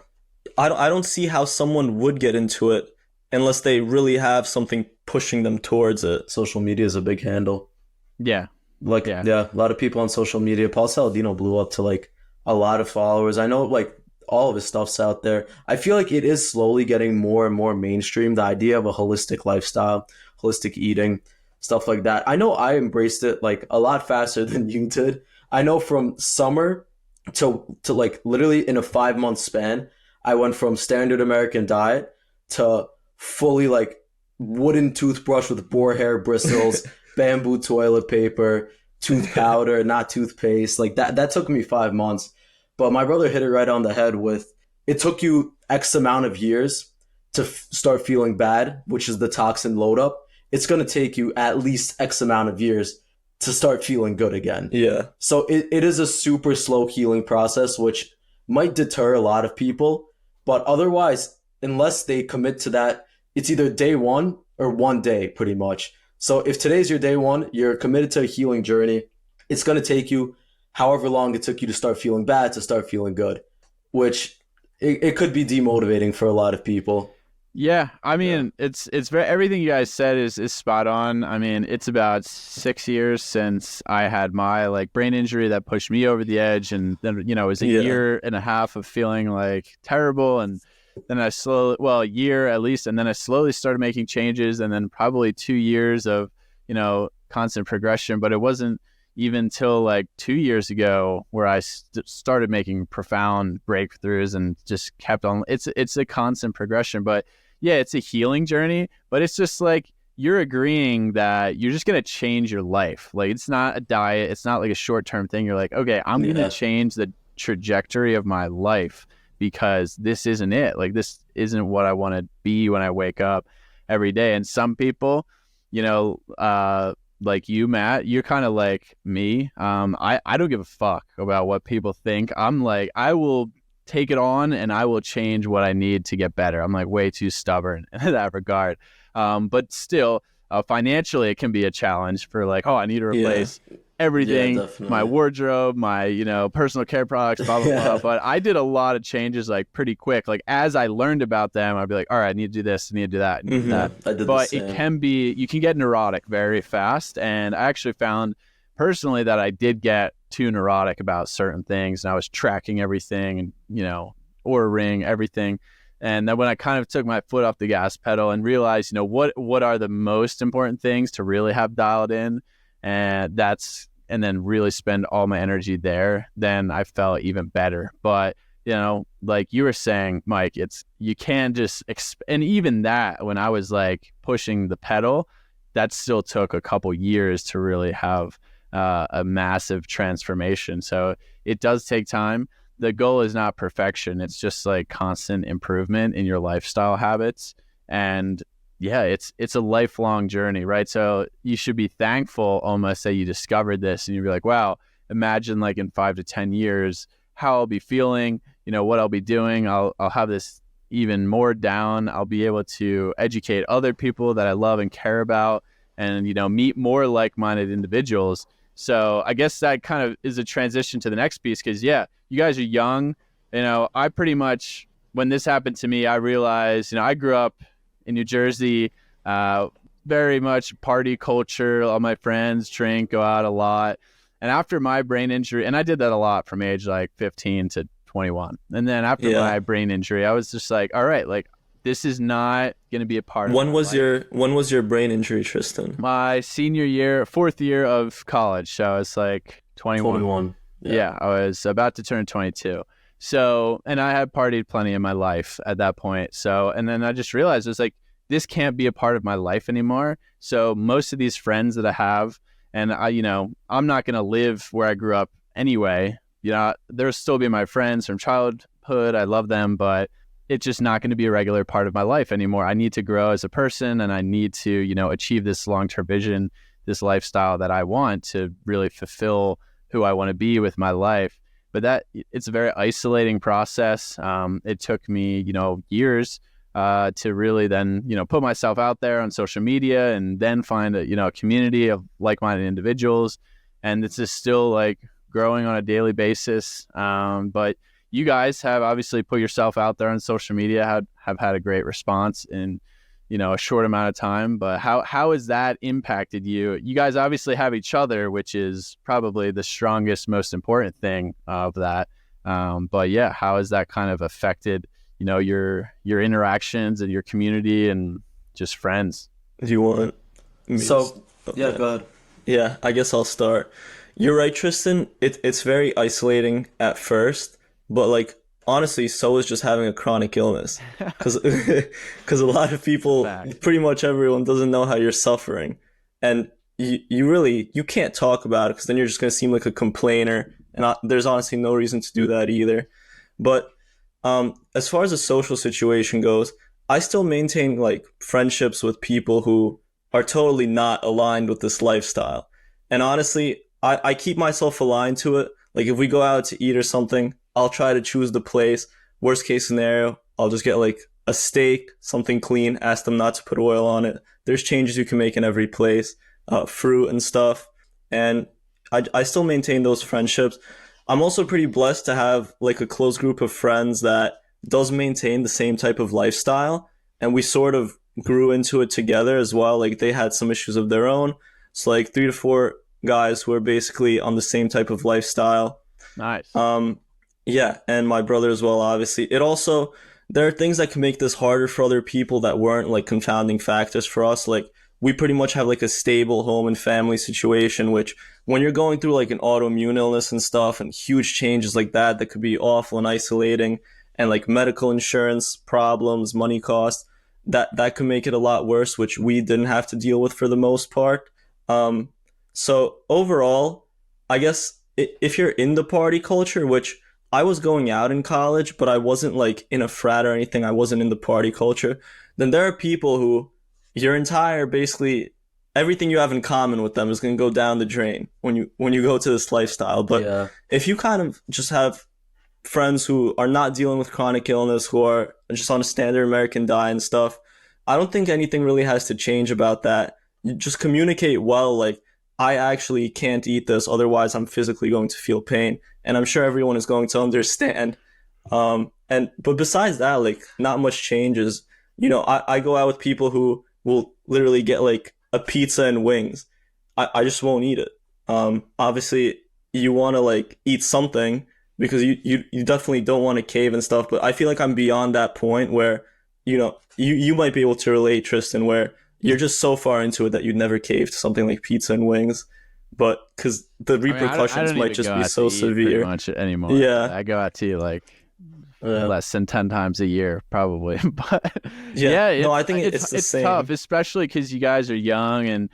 I don't see how someone would get into it unless they really have something pushing them towards it. Social media is a big handle. Yeah. A lot of people on social media. Paul Saladino blew up to like a lot of followers. I know like all of his stuff's out there. I feel like it is slowly getting more and more mainstream, the idea of a holistic lifestyle, holistic eating, stuff like that. I know I embraced it like a lot faster than you did. I know from summer to like literally in a 5-month span, I went from standard American diet to fully like wooden toothbrush with boar hair bristles, bamboo toilet paper, tooth powder, not toothpaste. Like that took me 5 months. But my brother hit it right on the head with, it took you X amount of years to start feeling bad, which is the toxin load up. It's going to take you at least X amount of years to start feeling good again. Yeah. So it is a super slow healing process, which might deter a lot of people. But otherwise, unless they commit to that, it's either day one or one day pretty much. So if today's your day one, you're committed to a healing journey. It's going to take you however long it took you to start feeling bad to start feeling good, which it could be demotivating for a lot of people. Yeah, I mean, it's very, everything you guys said is spot on. I mean, it's about 6 years since I had my like brain injury that pushed me over the edge, and then it was a year and a half of feeling like terrible, and then a year at least, and then I slowly started making changes, and then probably 2 years of constant progression. But it wasn't even till like 2 years ago where I started making profound breakthroughs and just kept on. It's a constant progression, but yeah, it's a healing journey, but it's just like you're agreeing that you're just going to change your life. Like it's not a diet. It's not like a short-term thing. You're like, okay, I'm going to change the trajectory of my life because this isn't it. Like this isn't what I want to be when I wake up every day. And some people, like you, Matt, you're kind of like me. I don't give a fuck about what people think. I'm like, I will take it on and I will change what I need to get better. I'm like way too stubborn in that regard. But still, financially, it can be a challenge for like, oh, I need to replace everything, my wardrobe, my, personal care products, blah, blah, blah. But I did a lot of changes like pretty quick. Like as I learned about them, I'd be like, all right, I need to do this, I need to do that, I need to do that. I did but it can be, you can get neurotic very fast. And I actually found personally that I did get too neurotic about certain things, and I was tracking everything and, you know, ordering everything. And then when I kind of took my foot off the gas pedal and realized, you know, what are the most important things to really have dialed in, and then really spend all my energy there, then I felt even better. But, you know, like you were saying, Mike, you can just, and even that, when I was like pushing the pedal, that still took a couple years to really have a massive transformation. So it does take time. The goal is not perfection. It's just like constant improvement in your lifestyle habits. And yeah, it's a lifelong journey, right? So you should be thankful almost that you discovered this, and you'd be like, wow, imagine like in 5 to 10 years, how I'll be feeling, you know, what I'll be doing. I'll have this even more down. I'll be able to educate other people that I love and care about, and, you know, meet more like-minded individuals. So I guess that kind of is a transition to the next piece, because yeah, you guys are young. You know, I pretty much, when this happened to me, I realized, you know, I grew up in New Jersey, very much party culture. All my friends drink, go out a lot. And after my brain injury, and I did that a lot from age like 15 to 21. And then after my brain injury, I was just like, all right, like this is not going to be a part of my life. When was your brain injury, Tristan? My senior year, 4th year of college. So I was like 21. Yeah, I was about to turn 22. So, and I had partied plenty in my life at that point. So, and then I just realized it was like, this can't be a part of my life anymore. So most of these friends that I have, and I'm not going to live where I grew up anyway. You know, there'll still be my friends from childhood. I love them, but it's just not going to be a regular part of my life anymore. I need to grow as a person, and I need to, you know, achieve this long-term vision, this lifestyle that I want to really fulfill who I want to be with my life. But it's a very isolating process. It took me, you know, years to really then, you know, put myself out there on social media, and then find a community of like-minded individuals. And it's just still like growing on a daily basis. But you guys have obviously put yourself out there on social media, have had a great response in, you know, a short amount of time. But how has that impacted you? You guys obviously have each other, which is probably the strongest, most important thing of that. But yeah, how has that kind of affected, you know, your interactions and your community and just friends? Do you want me So, yeah, go ahead. Yeah, I guess I'll start. You're right, Tristan. It's very isolating at first, but like honestly, so is just having a chronic illness, because a lot of people, pretty much everyone, doesn't know how you're suffering, and you can't talk about it, because then you're just gonna seem like a complainer, and there's honestly no reason to do that either. But as far as the social situation goes, I still maintain like friendships with people who are totally not aligned with this lifestyle, and honestly, I keep myself aligned to it. Like if we go out to eat or something, I'll try to choose the place. Worst case scenario, I'll just get like a steak, something clean, ask them not to put oil on it. There's changes you can make in every place, fruit and stuff. And I still maintain those friendships. I'm also pretty blessed to have like a close group of friends that does maintain the same type of lifestyle. And we sort of grew into it together as well. Like they had some issues of their own. So like 3 to 4 guys who are basically on the same type of lifestyle. Nice. Yeah, and my brother as well, obviously. There are things that can make this harder for other people that weren't like confounding factors for us. Like we pretty much have like a stable home and family situation, which when you're going through like an autoimmune illness and stuff and huge changes like that could be awful and isolating, and like medical insurance problems, money costs, that could make it a lot worse, which we didn't have to deal with for the most part. So overall, I guess if you're in the party culture, which I was going out in college, but I wasn't like in a frat or anything. I wasn't in the party culture. Then there are people who your entire, basically everything you have in common with them is going to go down the drain when you go to this lifestyle. But if you kind of just have friends who are not dealing with chronic illness, who are just on a standard American diet and stuff, I don't think anything really has to change about that. You just communicate well, like, I actually can't eat this, otherwise I'm physically going to feel pain. And I'm sure everyone is going to understand. But besides that, like, not much changes. You know, I go out with people who will literally get like a pizza and wings. I just won't eat it. Obviously you want to like eat something because you definitely don't want to cave and stuff, but I feel like I'm beyond that point where, you might be able to relate, Tristan, where you're just so far into it that you'd never cave to something like pizza and wings, but because the I mean, I repercussions don't might even just go be out so to eat pretty severe. much anymore. Yeah. I go out to eat like Yeah. less than 10 times a year probably. But Yeah. yeah, No, I think it's the same. tough, especially because you guys are young and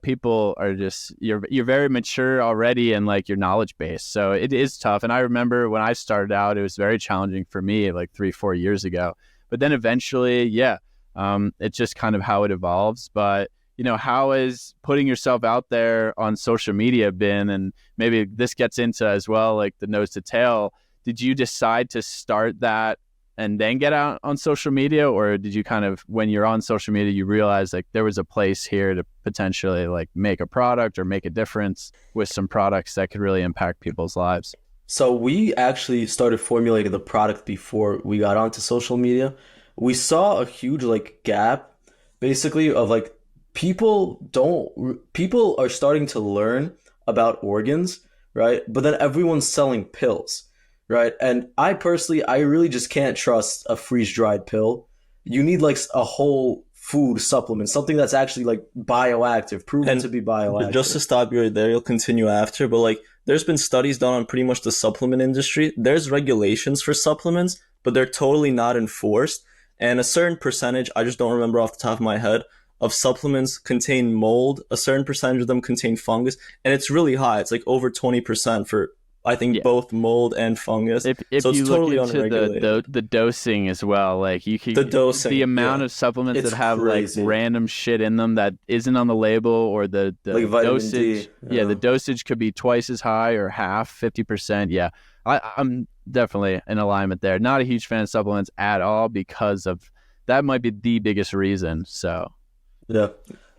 people are just you're very mature already and like your knowledge base, so it is tough. And I remember when I started out, it was very challenging for me like 3-4 years ago, but then eventually it's just kind of how it evolves. But how is putting yourself out there on social media been? And maybe this gets into as well, like the nose to tail. Did you decide to start that and then get out on social media, or did you kind of, when you're on social media, you realize like there was a place here to potentially like make a product or make a difference with some products that could really impact people's lives? So we actually started formulating the product before we got onto social media. We saw a huge like gap basically of like people are starting to learn about organs, right? But then everyone's selling pills, right? And I really just can't trust a freeze-dried pill. You need like a whole food supplement, something that's actually like bioactive, proven And to be bioactive. just to stop you right there, you'll continue after, but like there's been studies done on pretty much the supplement industry. There's regulations for supplements, but they're totally not enforced. And a certain percentage, I just don't remember off the top of my head, of supplements contain mold. A certain percentage of them contain fungus, and it's really high. It's like over 20% for, I think, both mold and fungus. If So it's you totally look into unregulated. the dosing as well, like you could The dosing, the amount yeah. of supplements It's that have crazy. like random shit in them that isn't on the label, or the Like vitamin dosage. D, Yeah, the dosage could be twice as high or half, 50%. Yeah, I'm definitely in alignment there. Not a huge fan of supplements at all because of that. Might be the biggest reason. So Yeah.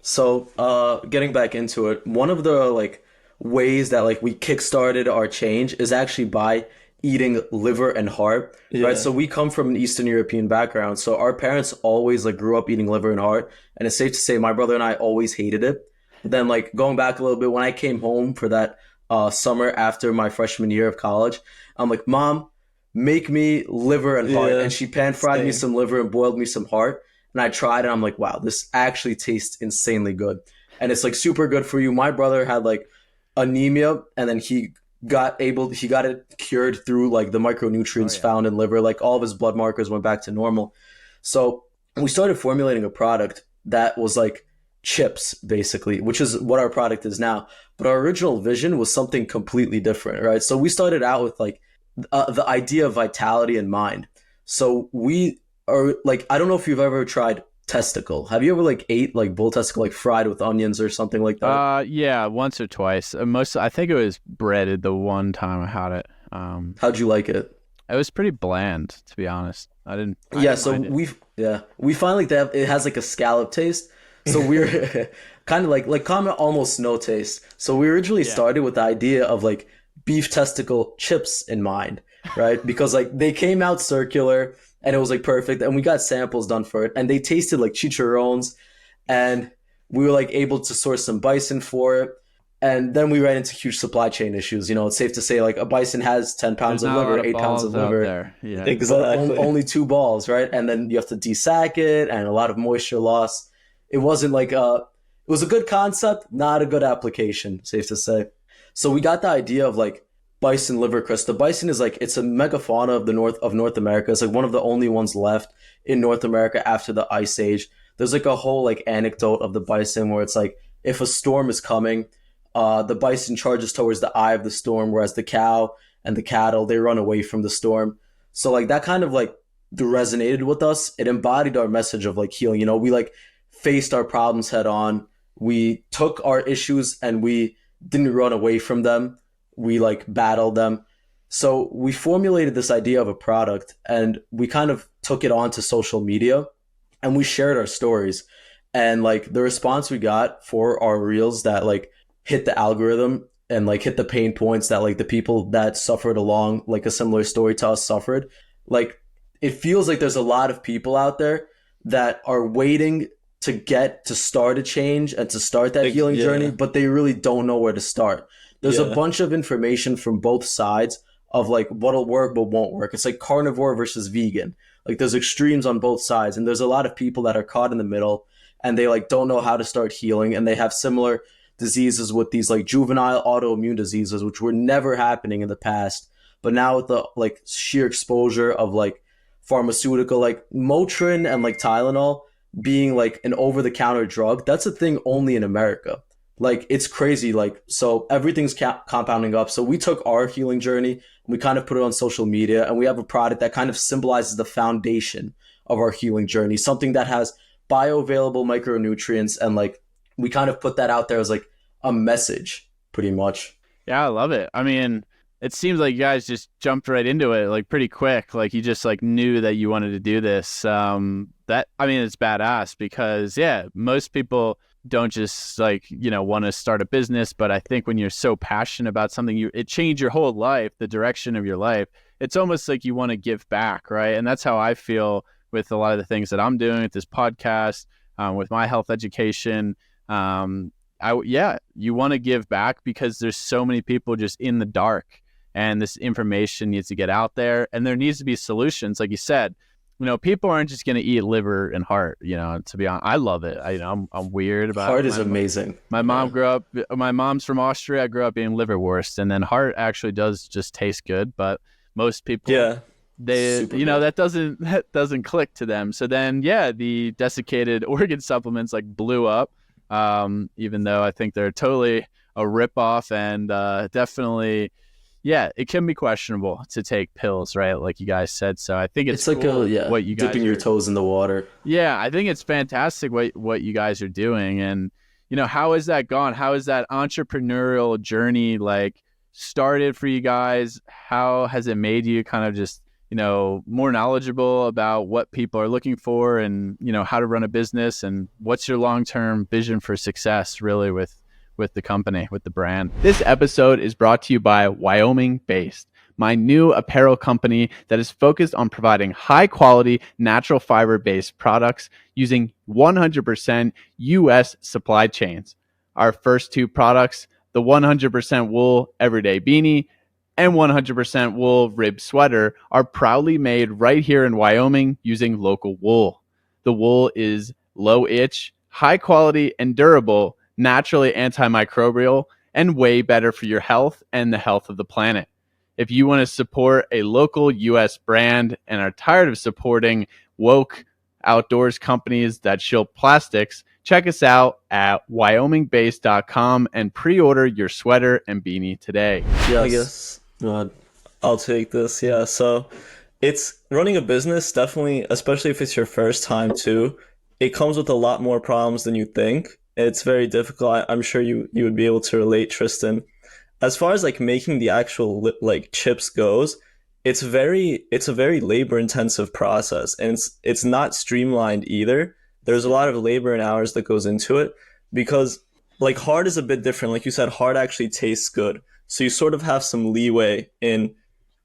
So, getting back into it, one of the like ways that like we kickstarted our change is actually by eating liver and heart, Yeah. right? So we come from an Eastern European background, so our parents always like grew up eating liver and heart, and it's safe to say my brother and I always hated it. But then like going back a little bit, when I came home for that summer after my freshman year of college, I'm like, Mom, make me liver and heart, Yeah, and she pan fried me same. some liver and boiled me some heart. And I tried and I'm like, wow, this actually tastes insanely good. And it's like super good for you. My brother had like anemia and then he got it cured through like the micronutrients found in liver. Like all of his blood markers went back to normal. So we started formulating a product that was like chips basically, which is what our product is now. But our original vision was something completely different, right? So we started out with like the idea of vitality in mind. So we are like, I don't know if you've ever tried testicle. Have you ever like ate like bull testicle like fried with onions or something like that? yeah, once or twice. I think it was breaded the one time I had it. How'd you like it? It was pretty bland, to be honest. I didn't So mind it. we find like that it has like a scallop taste. So we're kind of like common almost no taste. So we originally started with the idea of like beef testicle chips in mind, right? Because like they came out circular and it was like perfect, and we got samples done for it and they tasted like chicharrones, and we were like able to source some bison for it. And then we ran into huge supply chain issues. You know, it's safe to say like a bison has 10 pounds There's of not a lot liver, 8 pounds of balls out liver. there. Yeah. Exactly. Only 2 balls, right? And then you have to desack it and a lot of moisture loss. It wasn't like it was a good concept, not a good application, safe to say. So we got the idea of like bison liver crust. The bison is like, it's a megafauna of North America. It's like one of the only ones left in North America after the Ice Age. There's like a whole like anecdote of the bison where it's like if a storm is coming, the bison charges towards the eye of the storm, whereas the cow and the cattle, they run away from the storm. So like that kind of like resonated with us. It embodied our message of like healing. You know, we like faced our problems head on. We took our issues and we didn't run away from them. We like battled them. So we formulated this idea of a product and we kind of took it onto social media and we shared our stories. And like the response we got for our reels that like hit the algorithm and like hit the pain points that like the people that suffered along like a similar story to us suffered, like it feels like there's a lot of people out there that are waiting to get to start a change and to start that healing journey, but they really don't know where to start. There's a bunch of information from both sides of like what'll work but won't work. It's like carnivore versus vegan. Like there's extremes on both sides, and there's a lot of people that are caught in the middle, and they like don't know how to start healing, and they have similar diseases with these like juvenile autoimmune diseases, which were never happening in the past. But now with the like sheer exposure of like pharmaceutical, like Motrin and like Tylenol being like an over-the-counter drug, that's a thing only in America. Like it's crazy. Like, so everything's compounding up. So we took our healing journey and we kind of put it on social media, and we have a product that kind of symbolizes the foundation of our healing journey, something that has bioavailable micronutrients, and like we kind of put that out there as like a message pretty much. Yeah, I love it. I mean, it seems like you guys just jumped right into it like pretty quick. Like you just like knew that you wanted to do this. That, I mean, it's badass because most people don't just like, want to start a business. But I think when you're so passionate about something, it changed your whole life, the direction of your life. It's almost like you want to give back, right? And that's how I feel with a lot of the things that I'm doing with this podcast, with my health education. You want to give back because there's so many people just in the dark, and this information needs to get out there, and there needs to be solutions. Like you said, people aren't just going to eat liver and heart, to be honest. I love it. I'm weird about heart is amazing. My mom's from Austria. I grew up eating liverwurst, and then heart actually does just taste good, but most people, that doesn't click to them. So then, the desiccated organ supplements like blew up. Even though I think they're totally a ripoff, and definitely, it can be questionable to take pills, right? Like you guys said. So I think it's like cool what you guys dipping your toes in the water. Yeah, I think it's fantastic what you guys are doing. And how has that gone? How has that entrepreneurial journey like started for you guys? How has it made you kind of just more knowledgeable about what people are looking for, and how to run a business, and what's your long-term vision for success really with the company, with the brand? This episode is brought to you by Wyoming Based, my new apparel company that is focused on providing high quality natural fiber based products using 100% US supply chains. Our first two products, the 100% wool everyday beanie and 100% wool rib sweater, are proudly made right here in Wyoming using local wool. The wool is low itch, high quality and durable, naturally antimicrobial, and way better for your health and the health of the planet. If you want to support a local US brand and are tired of supporting woke outdoors companies that shield plastics, check us out at wyomingbase.com and pre-order your sweater and beanie today. Yes. I guess. I'll take this. Yeah. So it's running a business, definitely, especially if it's your first time too. It comes with a lot more problems than you think. It's very difficult. I'm sure you would be able to relate, Tristan. As far as like making the actual like chips goes, it's a very labor intensive process, and it's not streamlined either. There's a lot of labor and hours that goes into it, because like hard is a bit different. Like you said, hard actually tastes good. So you sort of have some leeway in,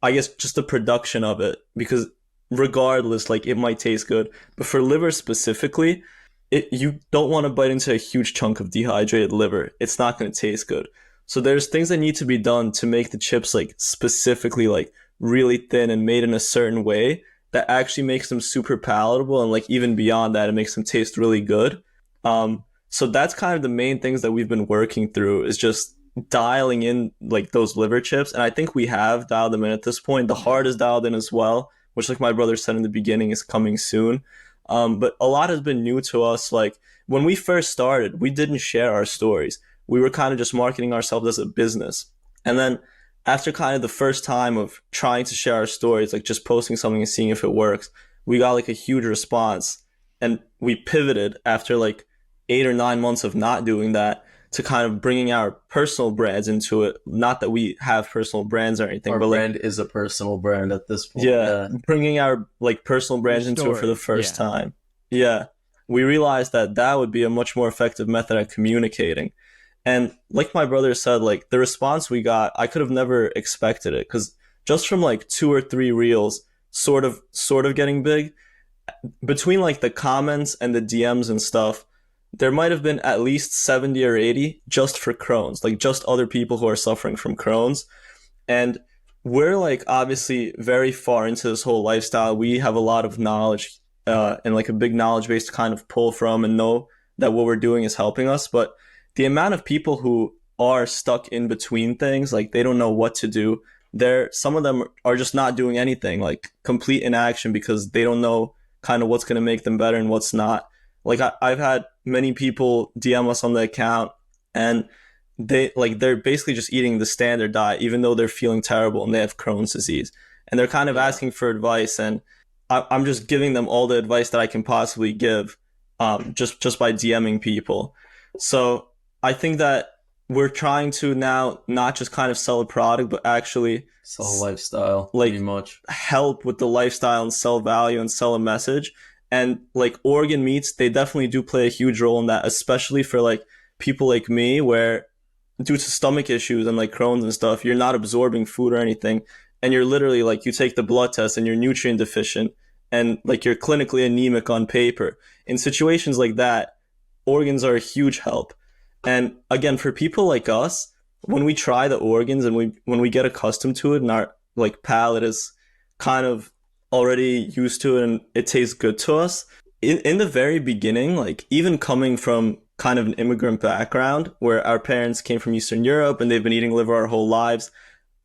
I guess, just the production of it, because regardless, like it might taste good. But for liver specifically, you don't want to bite into a huge chunk of dehydrated liver. It's not going to taste good. So there's things that need to be done to make the chips like specifically like really thin and made in a certain way that actually makes them super palatable, and like even beyond that, it makes them taste really good. So that's kind of the main things that we've been working through, is just dialing in like those liver chips, and I think we have dialed them in at this point. The heart is dialed in as well, which like my brother said in the beginning is coming soon. But a lot has been new to us. Like when we first started, we didn't share our stories. We were kind of just marketing ourselves as a business. And then after kind of the first time of trying to share our stories, like just posting something and seeing if it works, we got like a huge response, and we pivoted after like 8 or 9 months of not doing that to kind of bringing our personal brands into it. Not that we have personal brands or anything, our but brand is a personal brand at this point. Yeah, bringing our like personal brands into it for the first time. Yeah, we realized that would be a much more effective method at communicating. And like my brother said, like the response we got, I could have never expected it, because just from like 2 or 3 reels sort of getting big, between like the comments and the DMs and stuff, there might have been at least 70 or 80 just for Crohn's, like just other people who are suffering from Crohn's. And we're like obviously very far into this whole lifestyle. We have a lot of knowledge and like a big knowledge base to kind of pull from and know that what we're doing is helping us. But the amount of people who are stuck in between things, like they don't know what to do. Some of them are just not doing anything, like complete inaction, because they don't know kind of what's going to make them better and what's not. Like I've had many people DM us on the account, and they're basically just eating the standard diet, even though they're feeling terrible and they have Crohn's disease, and they're kind of asking for advice, and I'm just giving them all the advice that I can possibly give, just by DMing people. So I think that we're trying to now not just kind of sell a product, but actually sell a lifestyle, like pretty much help with the lifestyle and sell value and sell a message. And like organ meats, they definitely do play a huge role in that, especially for like people like me, where due to stomach issues and like Crohn's and stuff, you're not absorbing food or anything. And you're literally like, you take the blood test and you're nutrient deficient and like you're clinically anemic on paper. In situations like that, organs are a huge help. And again, for people like us, when we try the organs and when we get accustomed to it and our like palate is kind of already used to it and it tastes good to us, in the very beginning, like even coming from kind of an immigrant background where our parents came from Eastern Europe and they've been eating liver our whole lives,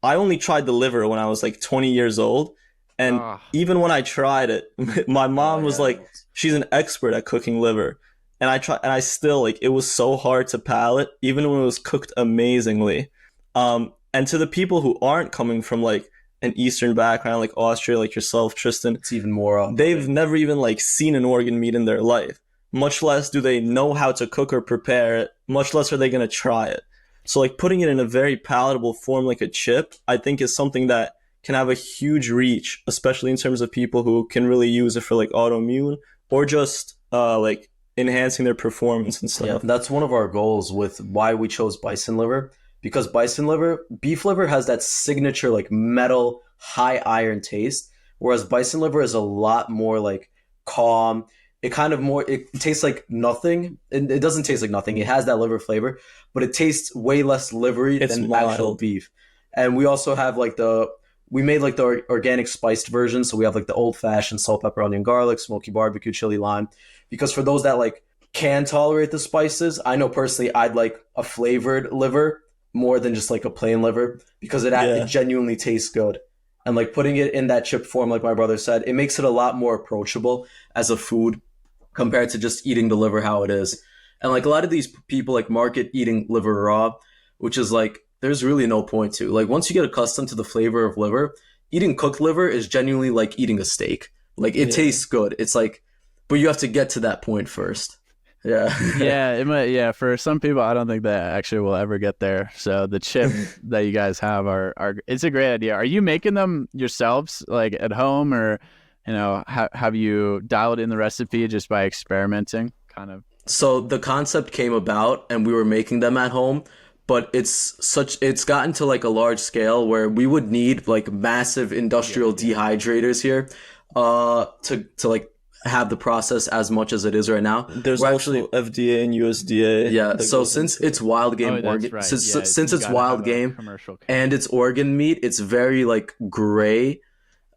I only tried the liver when I was like 20 years old. And even when I tried it, my mom was like, she's an expert at cooking liver. And I still, like, it was so hard to palate, even when it was cooked amazingly. And to the people who aren't coming from like an Eastern background, like Austria, like yourself, Tristan, it's even more. They've never even like seen an organ meat in their life. Much less do they know how to cook or prepare it. Much less are they going to try it. So like putting it in a very palatable form, like a chip, I think is something that can have a huge reach, especially in terms of people who can really use it for like autoimmune or just like enhancing their performance and stuff. Yeah, that's one of our goals with why we chose bison liver, because beef liver has that signature like metal, high iron taste, whereas bison liver is a lot more like calm. It tastes like nothing. It doesn't taste like nothing. It has that liver flavor, but it tastes way less livery than mild. Actual beef. And we also have we made like the organic spiced version. So we have like the old fashioned salt, pepper, onion, garlic, smoky barbecue, chili, lime. Because for those that like can tolerate the spices, I know personally I'd like a flavored liver more than just like a plain liver, because it genuinely tastes good. And like putting it in that chip form, like my brother said, it makes it a lot more approachable as a food compared to just eating the liver how it is. And like a lot of these people like market eating liver raw, which is like there's really no point to. Like once you get accustomed to the flavor of liver, eating cooked liver is genuinely like eating a steak. Like it tastes good. It's like, but you have to get to that point first. Yeah. Yeah. For some people, I don't think that actually will ever get there. So the chip that you guys have it's a great idea. Are you making them yourselves like at home, or, have you dialed in the recipe just by experimenting kind of? So the concept came about and we were making them at home, but it's gotten to like a large scale where we would need like massive industrial dehydrators here, to like have the process as much as it is right now. There's also FDA and USDA. Yeah. So since it's wild game since it's wild game and it's organ meat, it's very like gray,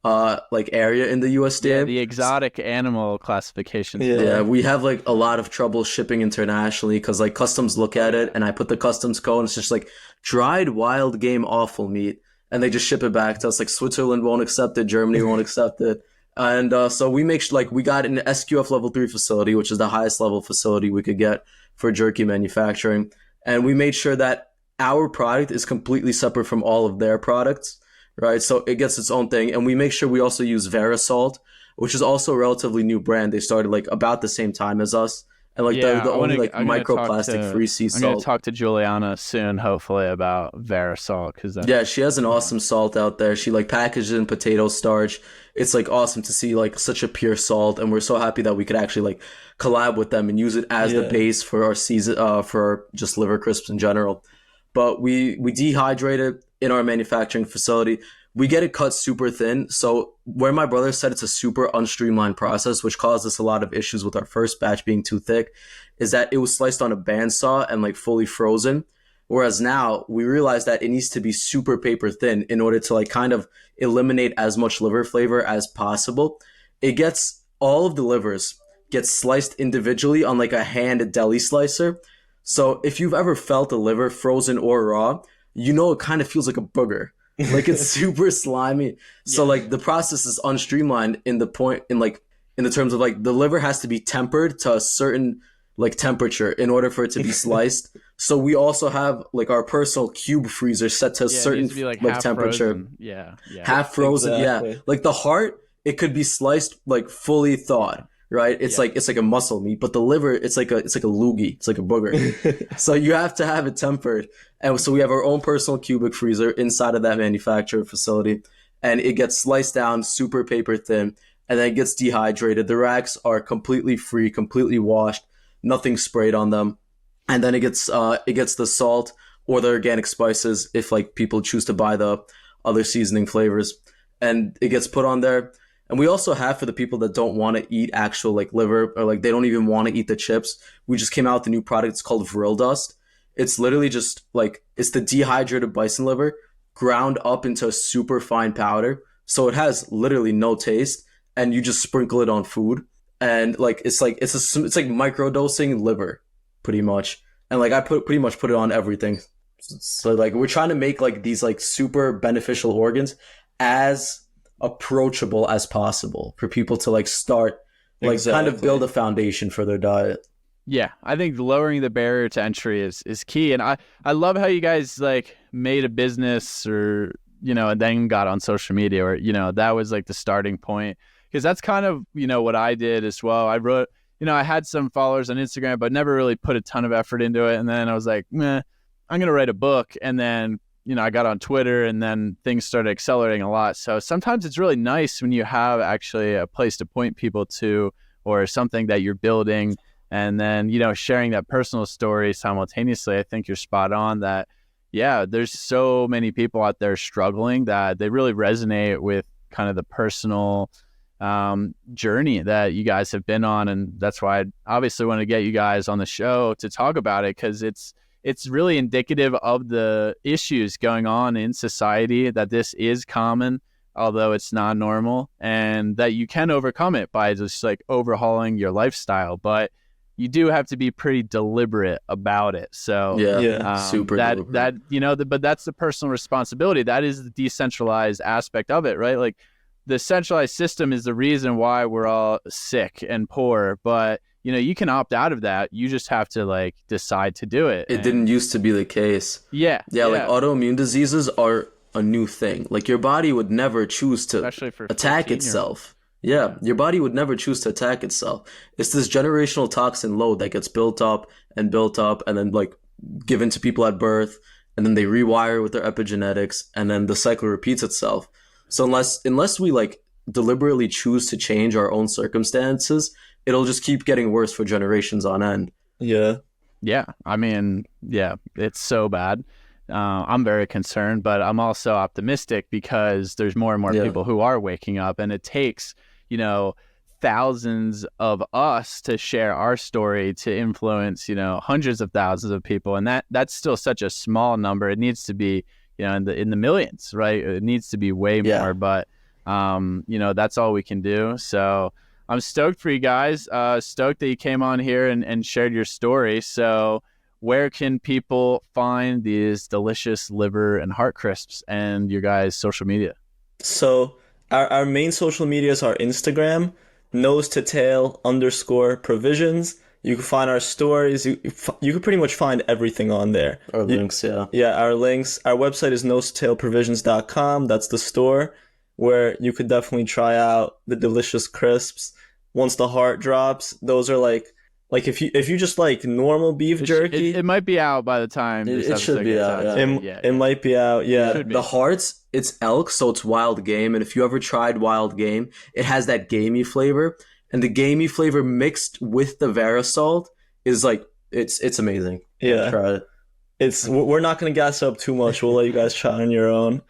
like area in the USDA. Yeah, the exotic animal classification. Yeah, we have like a lot of trouble shipping internationally because like customs look at it and I put the customs code and it's just like dried wild game offal meat, and they just ship it back to us. Like Switzerland won't accept it, Germany won't accept it. And so we we got an SQF level 3 facility, which is the highest level facility we could get for jerky manufacturing. And we made sure that our product is completely separate from all of their products, right? So it gets its own thing. And we make sure we also use Verisalt, which is also a relatively new brand. They started like about the same time as us. And like the only like microplastic free sea salt. I'm going to talk to Juliana soon, hopefully, about Verisalt. She has an awesome salt out there. She like packaged it in potato starch. It's like awesome to see like such a pure salt. And we're so happy that we could actually like collab with them and use it as the base for our season, for just liver crisps in general. But we dehydrate it in our manufacturing facility. we get it cut super thin. So where my brother said it's a super unstreamlined process, which caused us a lot of issues with our first batch being too thick, is that it was sliced on a bandsaw and like fully frozen. Whereas now we realize that it needs to be super paper thin in order to like kind of eliminate as much liver flavor as possible. It gets all of the livers get sliced individually on like a hand deli slicer. So if you've ever felt a liver frozen or raw, you know it kind of feels like a booger. Like it's super slimy. So like the process is unstreamlined in the terms of like the liver has to be tempered to a certain like temperature in order for it to be sliced. So we also have like our personal cube freezer set to a certain like temperature. Frozen. Half frozen. Exactly. Yeah. Like the heart, it could be sliced like fully thawed. Right? It's like a muscle meat, but the liver, it's like a loogie. It's like a booger. So you have to have it tempered. And so we have our own personal cubic freezer inside of that manufacturer facility, and it gets sliced down super paper thin, and then it gets dehydrated. The racks are completely free, completely washed, nothing sprayed on them. And then it gets the salt or the organic spices if like people choose to buy the other seasoning flavors, and it gets put on there. And we also have, for the people that don't want to eat actual like liver, or like they don't even want to eat the chips, we just came out with a new product. It's called Vril Dust. It's literally just like, it's the dehydrated bison liver ground up into a super fine powder. So it has literally no taste, and you just sprinkle it on food. And like, it's like microdosing liver pretty much. And like, I pretty much put it on everything. So like, we're trying to make like these like super beneficial organs as approachable as possible for people to like start like kind of build a foundation for their diet. Yeah, I think lowering the barrier to entry is key. And I love how you guys like made a business, or and then got on social media, or that was like the starting point, because that's kind of what I did as well. I wrote, I had some followers on Instagram, but never really put a ton of effort into it. And then I was like, I'm gonna write a book. And then I got on Twitter, and then things started accelerating a lot. So sometimes it's really nice when you have actually a place to point people to, or something that you're building, and then, sharing that personal story simultaneously. I think you're spot on that. Yeah, there's so many people out there struggling that they really resonate with kind of the personal journey that you guys have been on. And that's why I obviously want to get you guys on the show to talk about it, because it's really indicative of the issues going on in society, that this is common, although it's not normal, and that you can overcome it by just like overhauling your lifestyle. But you do have to be pretty deliberate about it. So super deliberate. But that's the personal responsibility. That is the decentralized aspect of it, right? Like the centralized system is the reason why we're all sick and poor, but you can opt out of that. You just have to like decide to do it. It didn't used to be the case. Yeah. Like autoimmune diseases are a new thing. Like your body would never choose to attack itself. Yeah, your body would never choose to attack itself. It's this generational toxin load that gets built up, and then like given to people at birth, and then they rewire with their epigenetics, and then the cycle repeats itself. So unless we like deliberately choose to change our own circumstances, it'll just keep getting worse for generations on end. Yeah. Yeah. I mean, yeah, it's so bad. I'm very concerned, but I'm also optimistic because there's more and more people who are waking up, and it takes, thousands of us to share our story to influence, hundreds of thousands of people. And that's still such a small number. It needs to be, in the millions, right? It needs to be way more, but, that's all we can do. So I'm stoked for you guys. Stoked that you came on here and shared your story. So where can people find these delicious liver and heart crisps, and your guys' social media? So our main social medias are Instagram, nose to tail _ provisions. You can find our stories. You can pretty much find everything on there. Our links, yeah. Yeah, our links. Our website is nosetotailprovisions.com. That's the store where you could definitely try out the delicious crisps. Once the heart drops, those are like if you just like normal beef jerky, it might be out by the time it should be out. It might be out. Yeah, the hearts, it's elk, so it's wild game. And if you ever tried wild game, it has that gamey flavor, and the gamey flavor mixed with the Verisalt is like it's amazing. Yeah, try it. We're not gonna gas up too much. We'll let you guys try on your own.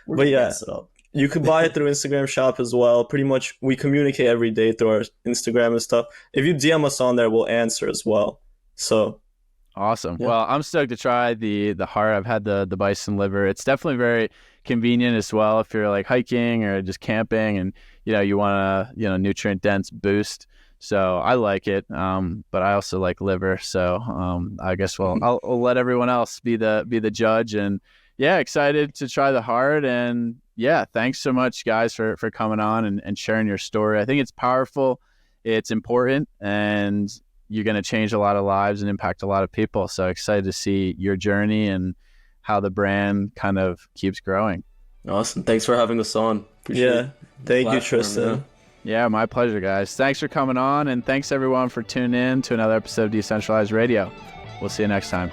We're But gonna yeah, mess it up. you can buy it through Instagram shop as well. Pretty much we communicate every day through our Instagram and stuff. If you DM us on there, we'll answer as well. So Awesome. Yeah. Well, I'm stoked to try the heart. I've had the bison liver. It's definitely very convenient as well if you're like hiking or just camping and you want a nutrient dense boost. So I like it. But I also like liver. So I guess I'll let everyone else be the judge. And yeah, excited to try the heart. And yeah, thanks so much, guys, for coming on and sharing your story. I think it's powerful. It's important, and you're going to change a lot of lives and impact a lot of people. So excited to see your journey and how the brand kind of keeps growing. Awesome. Thanks for having us on. Appreciate Thank you, platform, Tristan. Yeah, my pleasure, guys. Thanks for coming on, and thanks everyone for tuning in to another episode of Decentralized Radio. We'll see you next time.